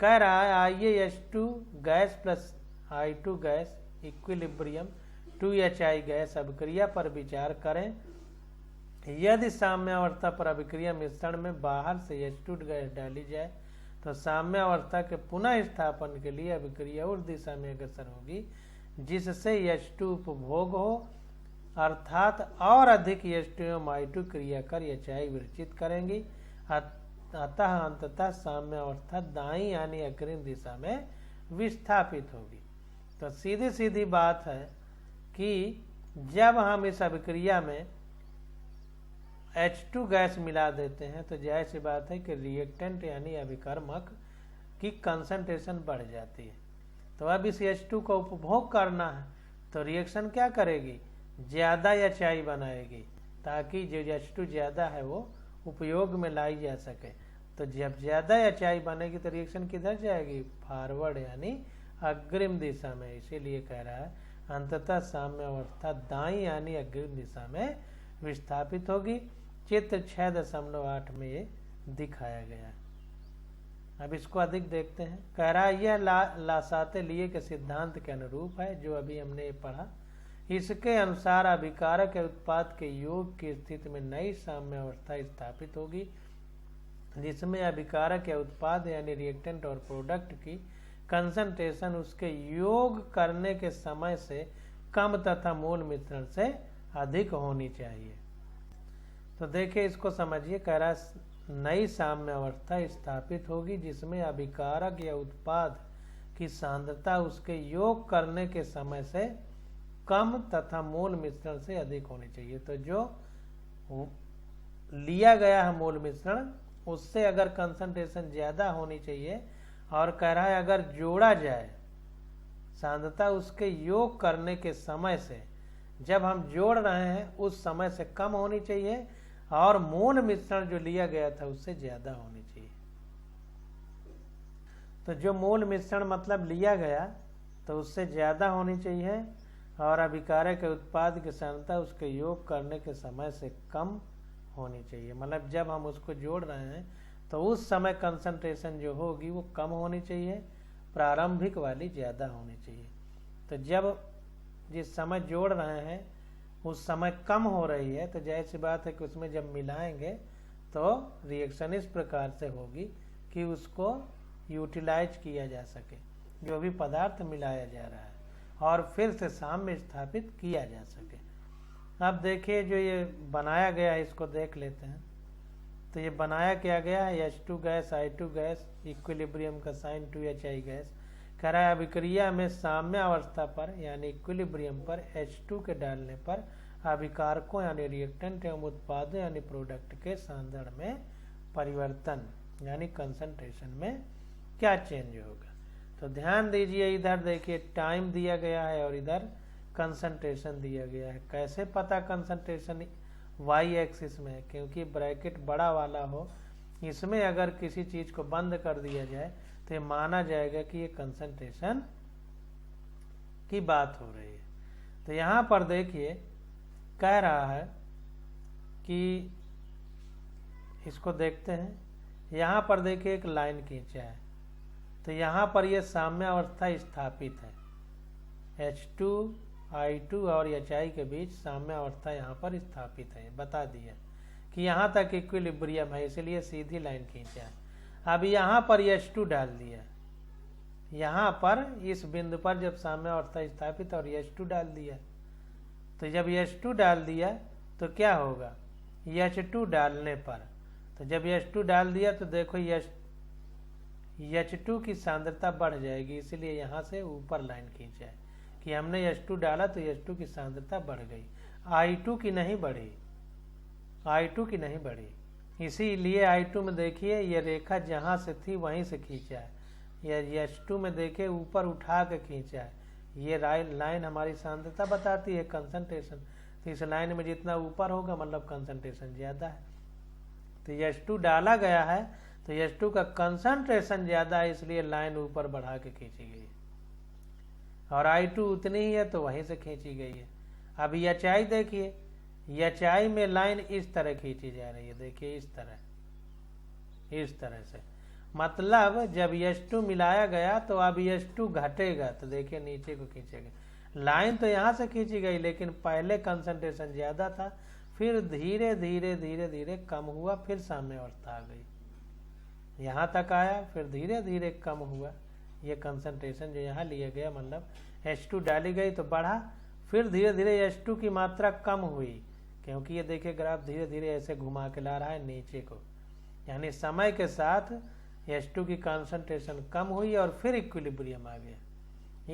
कह रहा है IaH2 gas plus I2 gas equilibrium 2HI gas अभिक्रिया पर विचार करें। यदि साम्यावस्था पर अभिक्रिया मिश्रण में बाहर से H2 गैस डाली जाए तो साम्यावस्था के पुनः स्थापन के लिए अभिक्रिया उस दिशा में अग्रसर होगी जिससे H2 उपभोग हो, अर्थात और अधिक H2 एवं I2 क्रिया कर HI विरचित करेंगी। अतः अंततः साम्यावस्था दाईं यानी अग्रिम दिशा में विस्थापित होगी। तो सीधी सीधी बात है कि जब हम इस अभिक्रिया में H2 गैस मिला देते हैं तो जाहिर सी बात है कि रिएक्टेंट यानी अभिकर्मक की कंसंट्रेशन बढ़ जाती है। तो अब इस H2 को उपभोग करना है तो रिएक्शन क्या करेगी, ज्यादा HI बनाएगी ताकि जो H2 ज्यादा है वो उपयोग में लाई जा सके। तो जब ज्यादा HI बनेगी तो रिएक्शन किधर जाएगी, फॉरवर्ड यानी अग्रिम दिशा में। इसीलिए कह रहा है अंततः साम्यावस्था दाईं यानी अग्रिम दिशा में विस्थापित होगी। चित्र 6.8 में ये दिखाया गया है। अब इसको अधिक देखते हैं। कह रहा है यह लासाते लिए के सिद्धांत के अनुरूप है जो अभी हमने पढ़ा। इसके अनुसार अभिकारक के उत्पाद के योग की स्थिति में नई साम्यावस्था स्थापित होगी जिसमें अभिकारक या उत्पाद यानी रिएक्टेंट और प्रोडक्ट की कंसंट्रेशन उसके योग करने के समय से कम तथा मूल मिश्रण से अधिक होनी चाहिए। तो देखिए इसको समझिए। कह रहा है नई साम्यावस्था स्थापित होगी जिसमें अभिकारक या उत्पाद की सांद्रता उसके योग करने के समय से कम तथा मूल मिश्रण से अधिक होनी चाहिए। तो जो लिया गया है मूल मिश्रण उससे अगर कंसंट्रेशन ज्यादा होनी चाहिए, और कह रहा है अगर जोड़ा जाए सांद्रता उसके योग करने के समय से, जब हम जोड़ रहे हैं उस समय से कम होनी चाहिए, और मूल मिश्रण जो लिया गया था उससे ज्यादा होनी चाहिए। तो जो मूल मिश्रण मतलब लिया गया तो उससे ज़्यादा होनी चाहिए और अभिकारक के उत्पाद की सांद्रता उसके योग करने के समय से कम होनी चाहिए। मतलब जब हम उसको जोड़ रहे हैं तो उस समय कंसंट्रेशन जो होगी वो कम होनी चाहिए, प्रारंभिक वाली ज़्यादा होनी चाहिए। तो जब जिस समय जोड़ रहे हैं उस समय कम हो रही है तो जाहिर सी बात है कि उसमें जब मिलाएंगे तो रिएक्शन इस प्रकार से होगी कि उसको यूटिलाइज किया जा सके, जो भी पदार्थ मिलाया जा रहा है, और फिर से साम्य स्थापित किया जा सके। अब देखिए जो ये बनाया गया है इसको देख लेते हैं। तो ये बनाया क्या गया है, H2 gas I2 gas equilibrium का साइन 2HI गैस। कह रहा है अभिक्रिया में साम्य अवस्था पर यानी इक्विलिब्रियम पर H2 के डालने पर अभिकारकों यानी रिएक्टेंट एवं उत्पादों यानी प्रोडक्ट के सांद्रण में परिवर्तन यानी कंसंट्रेशन में क्या चेंज होगा। तो ध्यान दीजिए, इधर देखिए टाइम दिया गया है और इधर कंसंट्रेशन दिया गया है। कैसे पता कंसंट्रेशन वाई एक्सिस में है, क्योंकि ब्रैकेट बड़ा वाला हो, इसमें अगर किसी चीज को बंद कर दिया जाए तो ये माना जाएगा कि ये कंसंट्रेशन की बात हो रही है। तो यहाँ पर देखिए कह रहा है कि इसको देखते हैं, यहाँ पर देखिए एक लाइन खींचा है तो यहाँ पर ये साम्य अवस्था स्थापित है। H2 I2 और HI के बीच साम्य अवस्था यहाँ पर स्थापित है, बता दिया कि यहाँ तक इक्विलिब्रियम है, इसलिए सीधी लाइन खींचा है। अब यहाँ पर H2 डाल दिया, यहाँ पर इस बिंदु पर जब साम्य अवस्था स्थापित और H2 डाल दिया, तो जब H2 डाल दिया तो क्या होगा, H2 डालने पर, तो जब H2 डाल दिया तो देखो H2 की सांद्रता बढ़ जाएगी, इसलिए यहाँ से ऊपर लाइन खींचा है कि हमने H2 डाला तो H2 की सांद्रता बढ़ गई, I2 की नहीं बढ़ी, I2 की नहीं बढ़ी। इसीलिए I2 में देखिए ये रेखा जहाँ से थी वहीं से खींचा है, या H2 में देखिए ऊपर उठा के खींचा है। ये लाइन हमारी सांद्रता बताती है कंसंट्रेशन, तो इस लाइन में जितना ऊपर होगा मतलब कंसंट्रेशन ज़्यादा है। तो H2 डाला गया है तो H2 का कंसंट्रेशन ज़्यादा है, इसलिए लाइन ऊपर बढ़ा के खींची गई है, और I2 उतनी ही है तो वहीं से खींची गई है। अब HI देखिए, HI में लाइन इस तरह खींची जा रही है, देखिए इस तरह से, मतलब जब H2 मिलाया गया तो अब H2 घटेगा, तो देखिए नीचे को खींचेगा। लाइन तो यहाँ से खींची गई लेकिन पहले कंसंट्रेशन ज़्यादा था, फिर धीरे धीरे धीरे धीरे कम हुआ, फिर साम्य अवस्था आ गई, यहाँ तक आया, फिर धीरे धीरे कम हुआ। ये कंसंट्रेशन जो यहाँ लिया गया मतलब H2 डाली गई तो बढ़ा, फिर धीरे धीरे H2 की मात्रा कम हुई, क्योंकि ये देखिए ग्राफ धीरे धीरे ऐसे घुमा के ला रहा है नीचे को, यानी समय के साथ H2 की कंसंट्रेशन कम हुई और फिर इक्विलिब्रियम आ गया।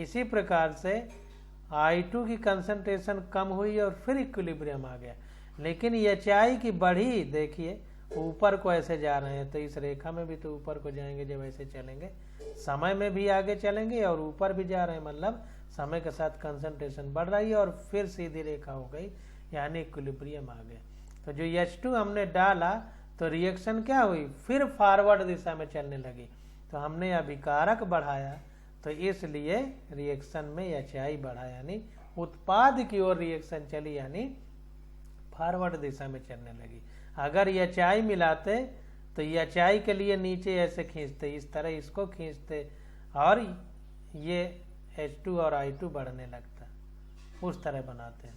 इसी प्रकार से I2 की कंसंट्रेशन कम हुई और फिर इक्विलिब्रियम आ गया, लेकिन HI की बढ़ी, देखिए ऊपर को ऐसे जा रहे हैं, तो इस रेखा में भी तो ऊपर को जाएंगे, जब ऐसे चलेंगे समय में भी आगे चलेंगे और ऊपर भी जा रहे हैं, मतलब समय के साथ कंसंट्रेशन बढ़ रही है और फिर सीधी रेखा हो गई, यानी इक्विलिब्रियम आ गया। तो जो H2 हमने डाला तो रिएक्शन क्या हुई, फिर फॉरवर्ड दिशा में चलने लगी, तो हमने अभिकारक बढ़ाया तो इसलिए रिएक्शन में HI बढ़ा, यानी उत्पाद की ओर रिएक्शन चली, यानी फॉरवर्ड दिशा में चलने लगी। अगर HI मिलाते तो HI के लिए नीचे ऐसे खींचते, इस तरह इसको खींचते और ये H2 और I2 बढ़ने लगता, उस तरह बनाते हैं।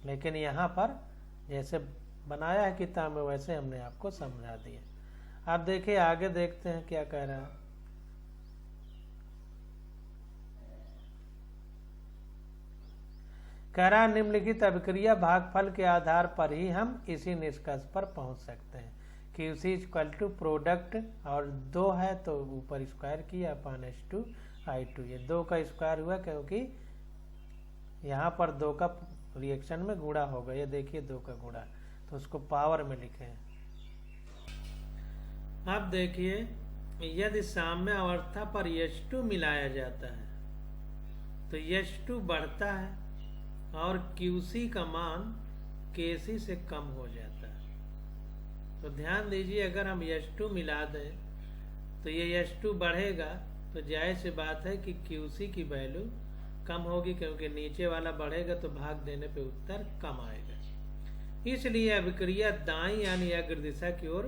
लेकिन यहाँ पर जैसे बनाया है किताब में वैसे हमने आपको समझा दिया। अब देखिए आगे देखते हैं क्या कह रहा है। कह रहा निम्नलिखित अभिक्रिया भागफल के आधार पर ही हम इसी निष्कर्ष पर पहुंच सकते हैं कि उसी इक्वल टू प्रोडक्ट, और 2 है तो ऊपर स्क्वायर किया अपान H2 I2, ये 2 का स्क्वायर हुआ क्योंकि यहाँ पर 2 का रिएक्शन में गुणा होगा, ये देखिए 2 का गुणा, तो उसको पावर में लिखे हैं। अब देखिए यदि साम्य अवस्था पर H2 मिलाया जाता है तो H2 बढ़ता है और QC का मान KC से कम हो जाता है। तो ध्यान दीजिए अगर हम H2 मिला दें तो ये H2 बढ़ेगा तो जाहिर सी बात है कि QC की वैल्यू कम होगी, क्योंकि नीचे वाला बढ़ेगा तो भाग देने पे उत्तर कम आएगा। इसलिए अभिक्रिया दाईं यानी अग्र दिशा की ओर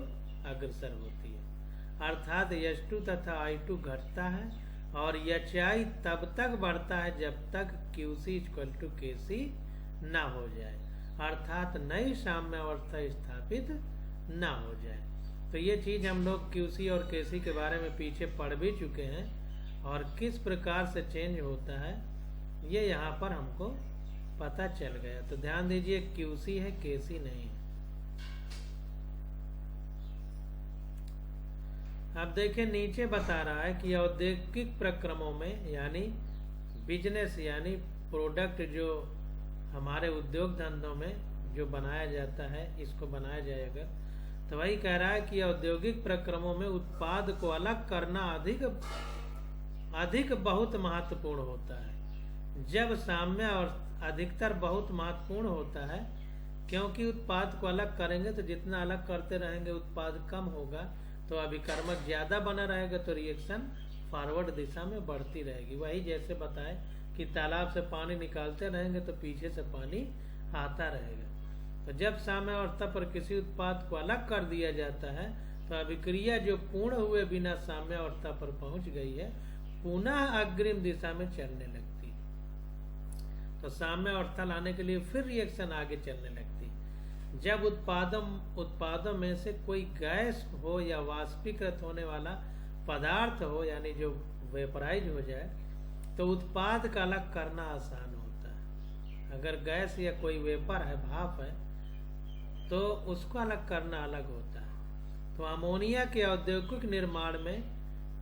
अग्रसर होती है, अर्थात H2 तथा I2 घटता है और HI तब तक बढ़ता है जब तक QC = KC ना हो जाए, अर्थात नई साम्यावस्था स्थापित ना हो जाए। तो ये चीज हम लोग QC और KC के बारे में पीछे पढ़ भी चुके हैं और किस प्रकार से चेंज होता है ये यहाँ पर हमको पता चल गया। तो ध्यान दीजिए QC है, KC नहीं है। अब देखिए नीचे बता रहा है कि औद्योगिक प्रक्रमों में यानी बिजनेस यानी प्रोडक्ट जो हमारे उद्योग धंधों में जो बनाया जाता है, इसको बनाया जाएगा तो वही कह रहा है कि औद्योगिक प्रक्रमों में उत्पाद को अलग करना अधिक बहुत महत्वपूर्ण होता है। जब साम्य और अधिकतर बहुत महत्वपूर्ण होता है, क्योंकि उत्पाद को अलग करेंगे तो जितना अलग करते रहेंगे उत्पाद कम होगा, तो अभिकर्मक ज्यादा बना रहेगा तो रिएक्शन फॉरवर्ड दिशा में बढ़ती रहेगी। वही जैसे बताए कि तालाब से पानी निकालते रहेंगे तो पीछे से पानी आता रहेगा। तो जब साम्यावस्था पर किसी उत्पाद को अलग कर दिया जाता है तो अभिक्रिया जो पूर्ण हुए बिना साम्यावस्था पर पहुंच गई है पुनः अग्रिम दिशा में चलने लगती है। तो साम्यावस्था लाने के लिए फिर रिएक्शन आगे चलने लगती है। जब उत्पादों में से कोई गैस हो या वाष्पीकृत होने वाला पदार्थ हो यानी जो वेपराइज हो जाए तो उत्पाद का अलग करना आसान होता है। अगर गैस या कोई वेपर है, भाप है, तो उसको अलग करना अलग होता है। तो अमोनिया के औद्योगिक निर्माण में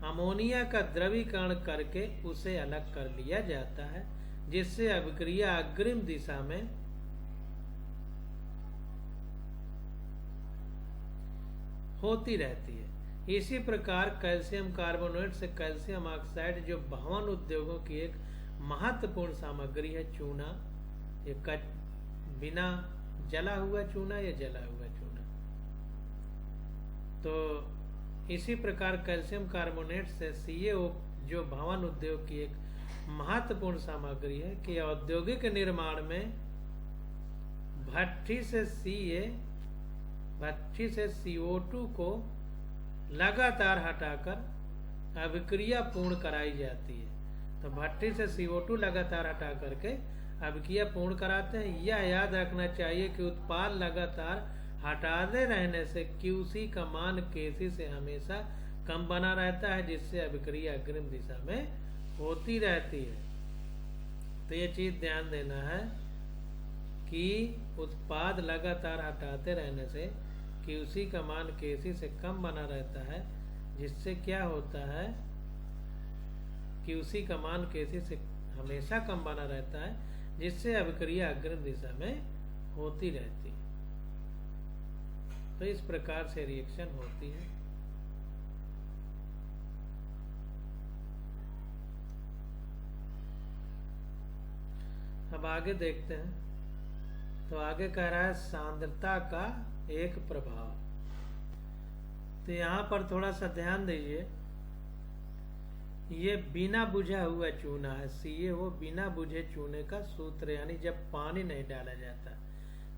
अमोनिया का द्रवीकरण करके उसे अलग कर लिया जाता है, जिससे अभिक्रिया अग्रिम दिशा में होती रहती है। इसी प्रकार कैल्शियम कार्बोनेट से कैल्शियम ऑक्साइड जो भवन उद्योगों की एक महत्वपूर्ण सामग्री है, चूना, ये बिना जला हुआ चूना या जला हुआ चूना। तो इसी प्रकार कैल्शियम कार्बोनेट से CaO जो भवन उद्योग की एक महत्वपूर्ण सामग्री है कि औद्योगिक निर्माण में भट्ठी से CO2 को लगातार हटाकर अभिक्रिया पूर्ण कराई जाती है। तो भट्ठी से CO2 लगातार हटा करके अभिक्रिया पूर्ण कराते हैं। यह याद रखना चाहिए कि उत्पाद लगातार हटाते रहने से QC का मान KC से हमेशा कम बना रहता है, जिससे अभिक्रिया अग्रिम दिशा में होती रहती है। तो ये चीज ध्यान देना है कि उत्पाद लगातार हटाते रहने से QC का मान KC से कम बना रहता है, जिससे क्या होता है, QC का मान KC से हमेशा कम बना रहता है, जिससे अभिक्रिया अग्रिम दिशा में होती रहती है। तो इस प्रकार से रिएक्शन होती है। अब आगे देखते हैं। तो आगे कह रहा है सांद्रता का एक प्रभाव। तो यहाँ पर थोड़ा सा ध्यान दीजिए, ये बिना बुझा हुआ चूना है। CaO बिना बुझे चूने का सूत्र, यानी जब पानी नहीं डाला जाता,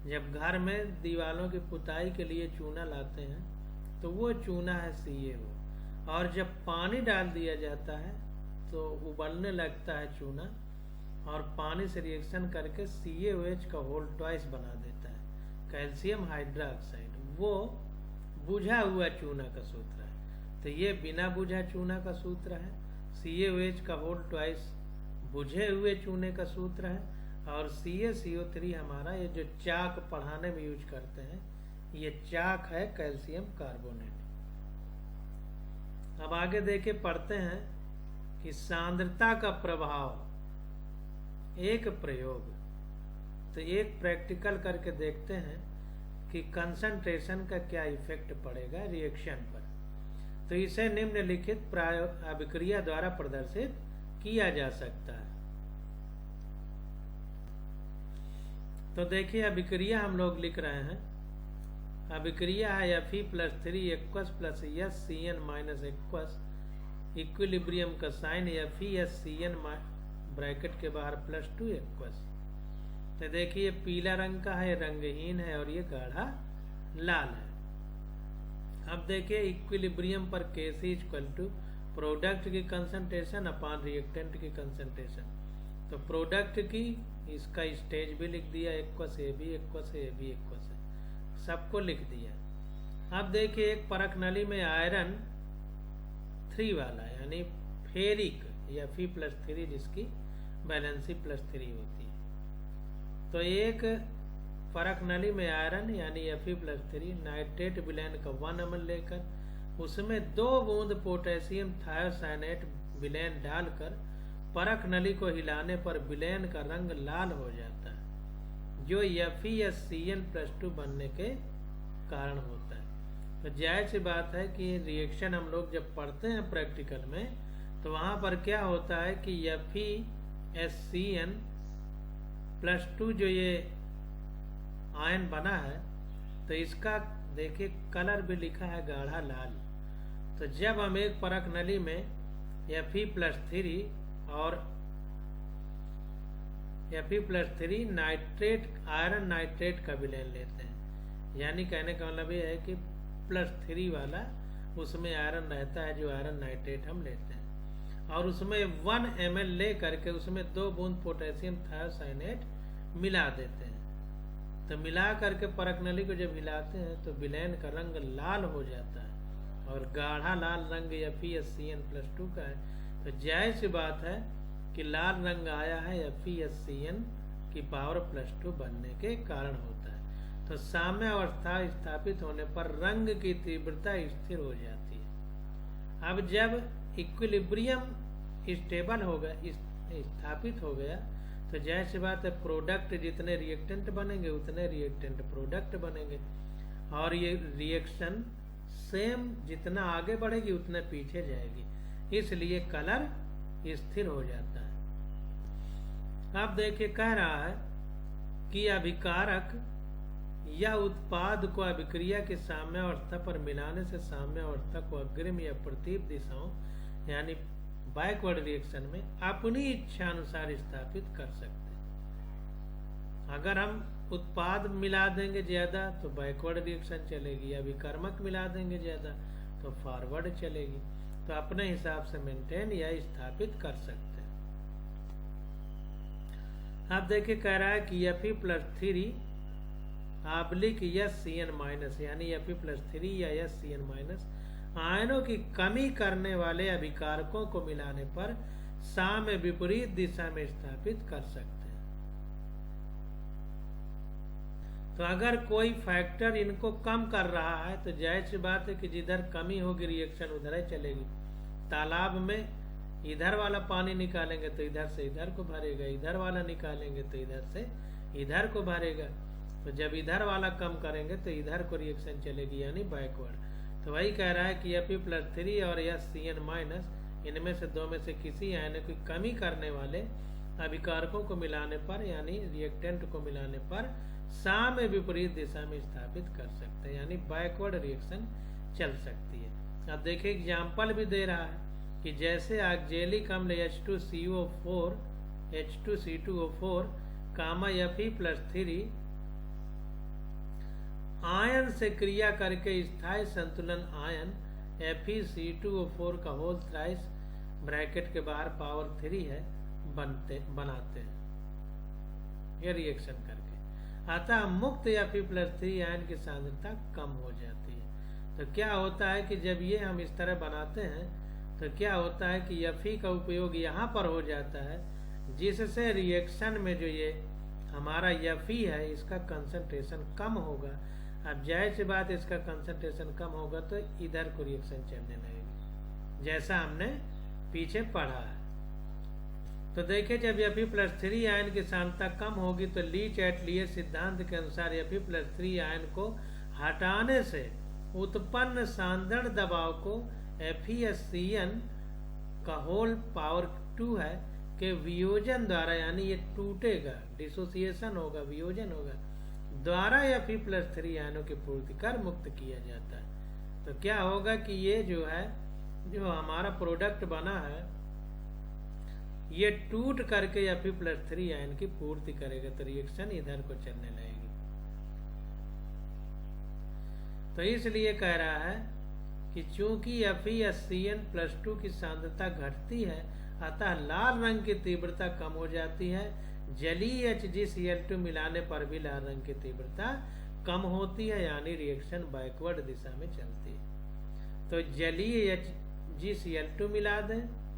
जब घर में दीवारों की पुताई के लिए चूना लाते हैं तो वो चूना है CaO, और जब पानी डाल दिया जाता है तो उबलने लगता है चूना और पानी से रिएक्शन करके CaOH का होल ट्वाइस बना देता है, कैल्शियम हाइड्रोक्साइड। वो बुझा हुआ चूना का सूत्र है। तो ये बिना बुझा चूना का सूत्र है। CaOH का होल ट्वाइस बुझे हुए चूने का सूत्र है। और CaCO3 हमारा ये जो चाक पढ़ाने में यूज करते हैं, ये चाक है कैल्शियम कार्बोनेट। अब आगे देखे पढ़ते हैं कि सांद्रता का प्रभाव, एक प्रयोग। तो एक प्रैक्टिकल करके देखते हैं कि कंसंट्रेशन का क्या इफेक्ट पड़ेगा रिएक्शन पर। तो इसे निम्नलिखित अभिक्रिया द्वारा प्रदर्शित किया जा सकता है। तो देखिए अभिक्रिया हम लोग लिख रहे हैं। अभिक्रिया है Fe+3 aqueous plus SCN minus aqueous, equilibrium का साइन FeSCN ब्रैकेट के बाहर +2 एक्वस। तो देखिए पीला रंग का है, रंगहीन है, और ये गाढ़ा लाल है। अब देखिए इक्विलिब्रियम पर Kc = प्रोडक्ट की कंसंट्रेशन अपॉन रिएक्टेंट की कंसंट्रेशन। तो प्रोडक्ट की इसका स्टेज भी लिख दिया, एक्वस AB एक्वस है, AB एक्वस है, सबको लिख दिया। अब देखिए एक परख नली में आयरन 3 वाला यानी फेरिक या Fe+3 जिसकी बैलेंसी +3 होती है। तो एक परख नली में आयरन यानी Fe+3 नाइट्रेट विलैन का 1 ml लेकर उसमें 2 बूंद पोटेशियम थायोसाइनेट विलैन डालकर परख नली को हिलाने पर विलैन का रंग लाल हो जाता है, जो FeSCN+2 बनने के कारण होता है। तो जाहिर सी बात है कि रिएक्शन हम लोग जब पढ़ते हैं प्रैक्टिकल में, तो वहां पर क्या होता है कि FeSCN+2 जो ये आयन बना है, तो इसका देखिए कलर भी लिखा है गाढ़ा लाल। तो जब हम एक परख नली में Fe+3 और Fe+3 नाइट्रेट आयरन नाइट्रेट का विलयन लेते हैं, यानी कहने का मतलब ये है कि +3 वाला उसमें आयरन रहता है, जो आयरन नाइट्रेट हम लेते हैं, और उसमें 1 ml ले करके उसमें 2 बूंद पोटेशियम थायोसाइनेट मिला देते हैं। तो मिला करके परख नली को जब हिलाते हैं तो विलयन का रंग लाल हो जाता है, और गाढ़ा लाल रंग FeSCN+2 का है। तो जाहिर सी बात है कि लाल रंग आया है FeSCN की पावर +2 बनने के कारण होता है। तो साम्य अवस्था स्थापित होने पर रंग की तीव्रता स्थिर हो जाती है। अब जब इक्विलिब्रियम स्टेबल हो गया, स्थापित हो गया, तो जाहिर सी बात है प्रोडक्ट जितने रिएक्टेंट बनेंगे उतने रिएक्टेंट प्रोडक्ट बनेंगे, और ये रिएक्शन सेम जितना आगे बढ़ेगी उतने पीछे जाएगी, इसलिए कलर स्थिर हो जाता है। अब देखिए कह रहा है कि अभिकारक या उत्पाद को अभिक्रिया की साम्य अवस्था पर मिलाने से साम्य अवस्था को अग्रिम या प्रतिप दिशाओं यानी बैकवर्ड रिएक्शन में अपनी इच्छा अनुसार स्थापित कर सकते हैं। अगर हम उत्पाद मिला देंगे ज्यादा तो बैकवर्ड रिएक्शन चलेगी, या विकर्मक मिला देंगे ज्यादा तो फॉरवर्ड चलेगी। तो अपने हिसाब से मेंटेन या स्थापित कर सकते हैं। अब देखिए कह रहा है कि Fe+3 आब्लिक SCN- यानी Fe+3 या SCN- आयनों की कमी करने वाले अभिकारकों को मिलाने पर साम्य विपरीत दिशा में स्थापित कर सकते हैं। तो अगर कोई फैक्टर इनको कम कर रहा है तो जाहिर सी बात है कि जिधर कमी होगी रिएक्शन उधर ही चलेगी। तालाब में इधर वाला पानी निकालेंगे तो इधर से इधर को भरेगा, इधर वाला निकालेंगे तो इधर से इधर को भरेगा। तो जब इधर वाला कम करेंगे तो इधर को रिएक्शन चलेगी, यानी बैकवर्ड। तो वही कह रहा है कि Fe+3 और SCN- इनमें से दो में से किसी आयन की कमी करने वाले अभिकारकों को मिलाने पर यानी रिएक्टेंट को मिलाने पर साम्य विपरीत दिशा में स्थापित कर सकते हैं, यानी बैकवर्ड रिएक्शन चल सकती है। अब देखिए एग्जाम्पल भी दे रहा है कि जैसे ऑक्जेलिक अम्ल H2CO4 H2C2O4 Fe+3 आयन से क्रिया करके स्थायी संतुलन आयन FeC2O4 का होल थ्राइस ब्रैकेट के बाहर पावर 3 है बनाते हैं ये रिएक्शन करके। अतः मुक्त Fe+3 आयन की सांद्रता कम हो जाती है। तो क्या होता है कि जब ये हम इस तरह बनाते हैं तो क्या होता है कि Fe का उपयोग यहाँ पर हो जाता है, जिससे रिएक्शन में जो ये हमारा Fe है इसका कंसंट्रेशन कम होगा। अब जाहिर सी बात इसका कंसंट्रेशन कम होगा तो इधर को रिएक्शन चलने लगेगी, जैसा हमने पीछे पढ़ा है। तो देखिए जब Fe+3 आयन की सांद्रता कम होगी तो लीच एट लियस सिद्धांत के अनुसार Fe+3 आयन को हटाने से उत्पन्न सांद्रण दबाव को FeSCN का होल पावर 2 है के वियोजन द्वारा, यानी ये टूटेगा, डिसोसिएशन होगा, वियोजन होगा, द्वारा Fe+3 आयनों की पूर्ति कर मुक्त किया जाता है। तो क्या होगा कि ये जो है, जो हमारा प्रोडक्ट बना है, ये टूट करके Fe+3 आयन की पूर्ति करेगा, तो रिएक्शन इधर को चलने लगेगी। तो इसलिए कह रहा है कि चूंकि FeCN+2 की सांद्रता घटती है, अतः लाल रंग की तीव्रता कम हो जाती है। जलीय HgCl2 मिलाने पर भी लाल रंग की तीव्रता कम होती है, यानी रिएक्शन बैकवर्ड दिशा में चलती है। तो जलीय HgCl2 मिला दें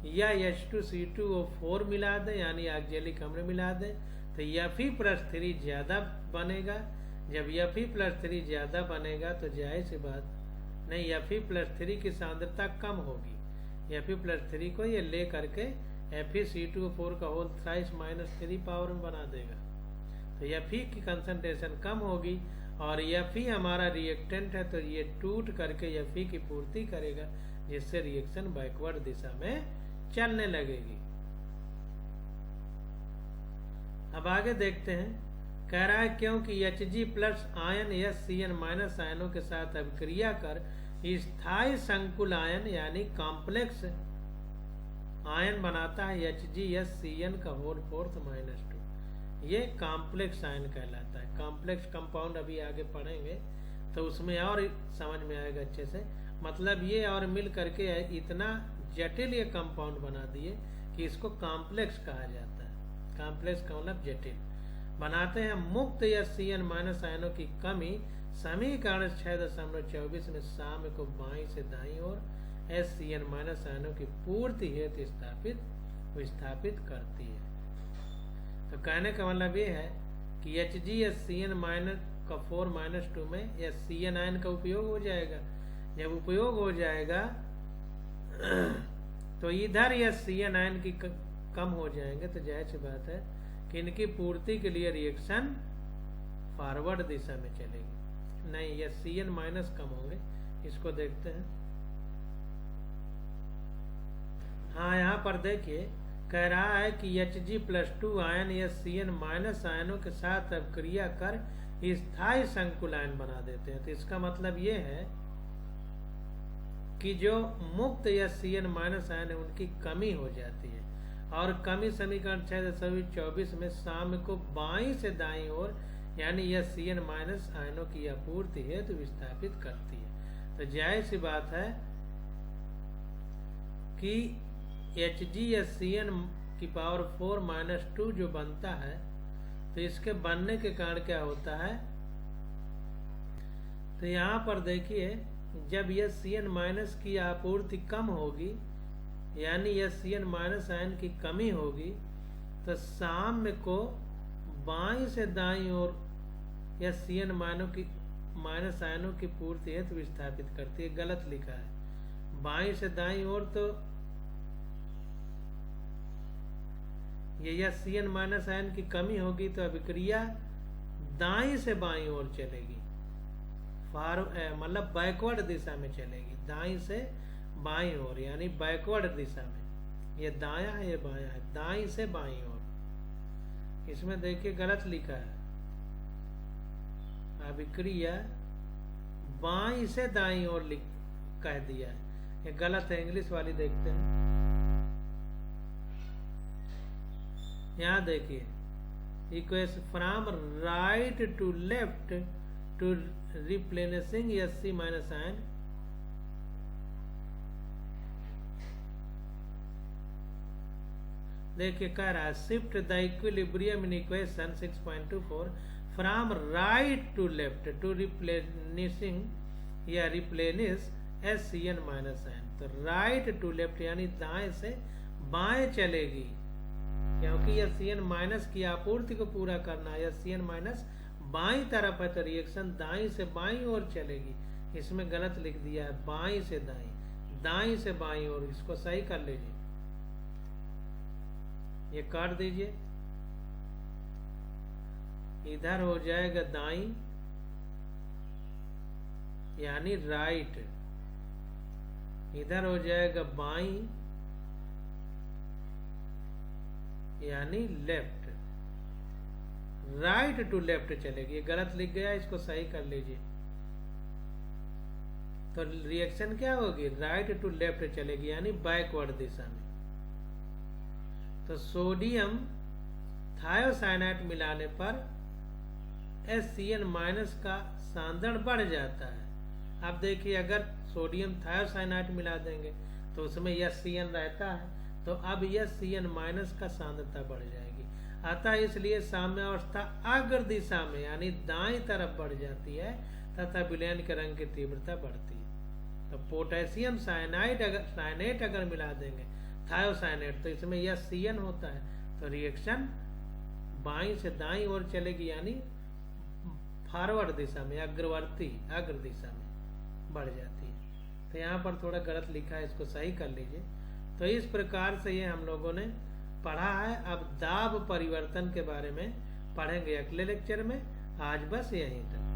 या H2C2O4 मिला दें, यानी ऑक्जेलिक अम्ल मिला दें, तो Fe+3 ज्यादा बनेगा। जब Fe+3 ज्यादा बनेगा तो जाहिर सी बात नहीं, Fe+3 की सांद्रता कम होगी। Fe+3 को ये ले करके FeC2O4 का होल थ्राइस -3 पावर में बना देगा। तो Fe की कंसंट्रेशन कम होगी, और Fe हमारा रिएक्टेंट है, तो ये टूट करके Fe की पूर्ति करेगा, जिससे रिएक्शन बैकवर्ड दिशा में चलने लगेगी। अब आगे देखते हैं। कह रहा है क्योंकि Hg+ आयन SCN- आयनों के साथ अभिक्रिया कर स्थायी संकुल आयन यानी कॉम्प्लेक्स आयन बनाता है HgSCN का होल फोर्थ -2। ये कॉम्प्लेक्स आयन कहलाता है। कॉम्प्लेक्स कंपाउंड अभी आगे पढ़ेंगे तो उसमें और समझ में आएगा अच्छे से। मतलब ये और मिल करके इतना जटिल ये कंपाउंड बना दिए कि इसको कॉम्प्लेक्स कहा जाता है। कॉम्प्लेक्स का मतलब जटिल। बनाते हैं मुक्त SCN- आयनों की कमी समीकरण 6.24 में साम्य को बाईं से दाईं ओर SCN- आयनों की पूर्ति हेतु विस्थापित करती है। तो कहने का मतलब ये है कि HgSCN-4 -2 में SCN आयन का उपयोग हो जाएगा। जब उपयोग हो जाएगा तो इधर SCN आयन की कम हो जाएंगे, तो जाहिर सी बात है कि इनकी पूर्ति के लिए रिएक्शन फॉरवर्ड दिशा में चलेगी। नहीं, SCN- कम होंगे। इसको देखते हैं। हाँ, यहाँ पर देखिए कह रहा है कि Hg+2 आयन SCN- आयनों के साथ अभिक्रिया कर स्थायी संकुल आयन बना देते हैं। तो इसका मतलब ये है कि जो मुक्त SCN- आयन है उनकी कमी हो जाती है, और कमी समीकरण 6.24 में साम्य को बाईं से दाईं ओर यानी SCN- आयनों की आपूर्ति हेतु विस्थापित करती है। तो जाहिर सी बात है कि HgSCN⁴ -2 जो बनता है, तो इसके बनने के कारण क्या होता है, तो यहाँ पर देखिए जब SCN- की आपूर्ति कम होगी यानी SCN- आयन की कमी होगी, तो साम्य को बाईं से दाईं ओर SCN- आयनों की पूर्ति हेतु विस्थापित करती है। गलत लिखा है, बाईं से दाईं ओर, तो ये SCN- आयन की कमी होगी तो अभिक्रिया दाईं से बाईं ओर चलेगी, मतलब बैकवर्ड दिशा में चलेगी। दाईं से बाईं ओर यानी बैकवर्ड दिशा में। ये दायां है, ये बायां है, दाईं से बाईं ओर। इसमें देखिए गलत लिखा है, अभिक्रिया बाईं से दाईं ओर कह दिया है, ये गलत है। इंग्लिश वाली देखते हैं। यहाँ देखिए equation from right to left to replenishing SC- ion. देखिए कह रहा है shift the equilibrium in equation 6.24 from right to left to replenishing या रिप्लेनिश SCN- आयन। तो राइट टू लेफ्ट यानी दाएं से बाएं चलेगी, क्योंकि SCN- की आपूर्ति को पूरा करना है। SCN- बाईं तरफ है, तो रिएक्शन दाईं से बाईं ओर चलेगी। इसमें गलत लिख दिया है, बाईं से दाईं, दाईं से बाईं ओर। इसको सही कर लीजिए, ये काट दीजिए, इधर हो जाएगा दाईं यानी राइट, इधर हो जाएगा बाईं यानी लेफ्ट। राइट टू लेफ्ट चलेगी। ये गलत लिख गया, इसको सही कर लीजिए। तो रिएक्शन क्या होगी, राइट टू लेफ्ट चलेगी, यानी बैकवर्ड दिशा में। तो सोडियम थायोसाइनाइड मिलाने पर HCN- का सांद्रण बढ़ जाता है। अब देखिए, अगर सोडियम थायोसाइनाइड मिला देंगे तो उसमें HCN रहता है, तो अब HCN- का सांद्रता बढ़ जाएगी। अतः इसलिए साम्यावस्था अग्र दिशा में यानी दाईं तरफ बढ़ जाती है तथा विलयन के रंग की तीव्रता बढ़ती है। तो पोटेशियम साइनेट अगर मिला देंगे थायोसाइनेट, तो इसमें HCN होता है, तो रिएक्शन बाईं से दाईं ओर चलेगी, यानी फॉरवर्ड दिशा में, अग्रवर्ती अग्र दिशा में बढ़ जाती है। तो यहाँ पर थोड़ा गलत लिखा है, इसको सही कर लीजिए। तो इस प्रकार से ये हम लोगों ने पढ़ा है। अब दाब परिवर्तन के बारे में पढ़ेंगे अगले लेक्चर में। आज बस यहीं तक।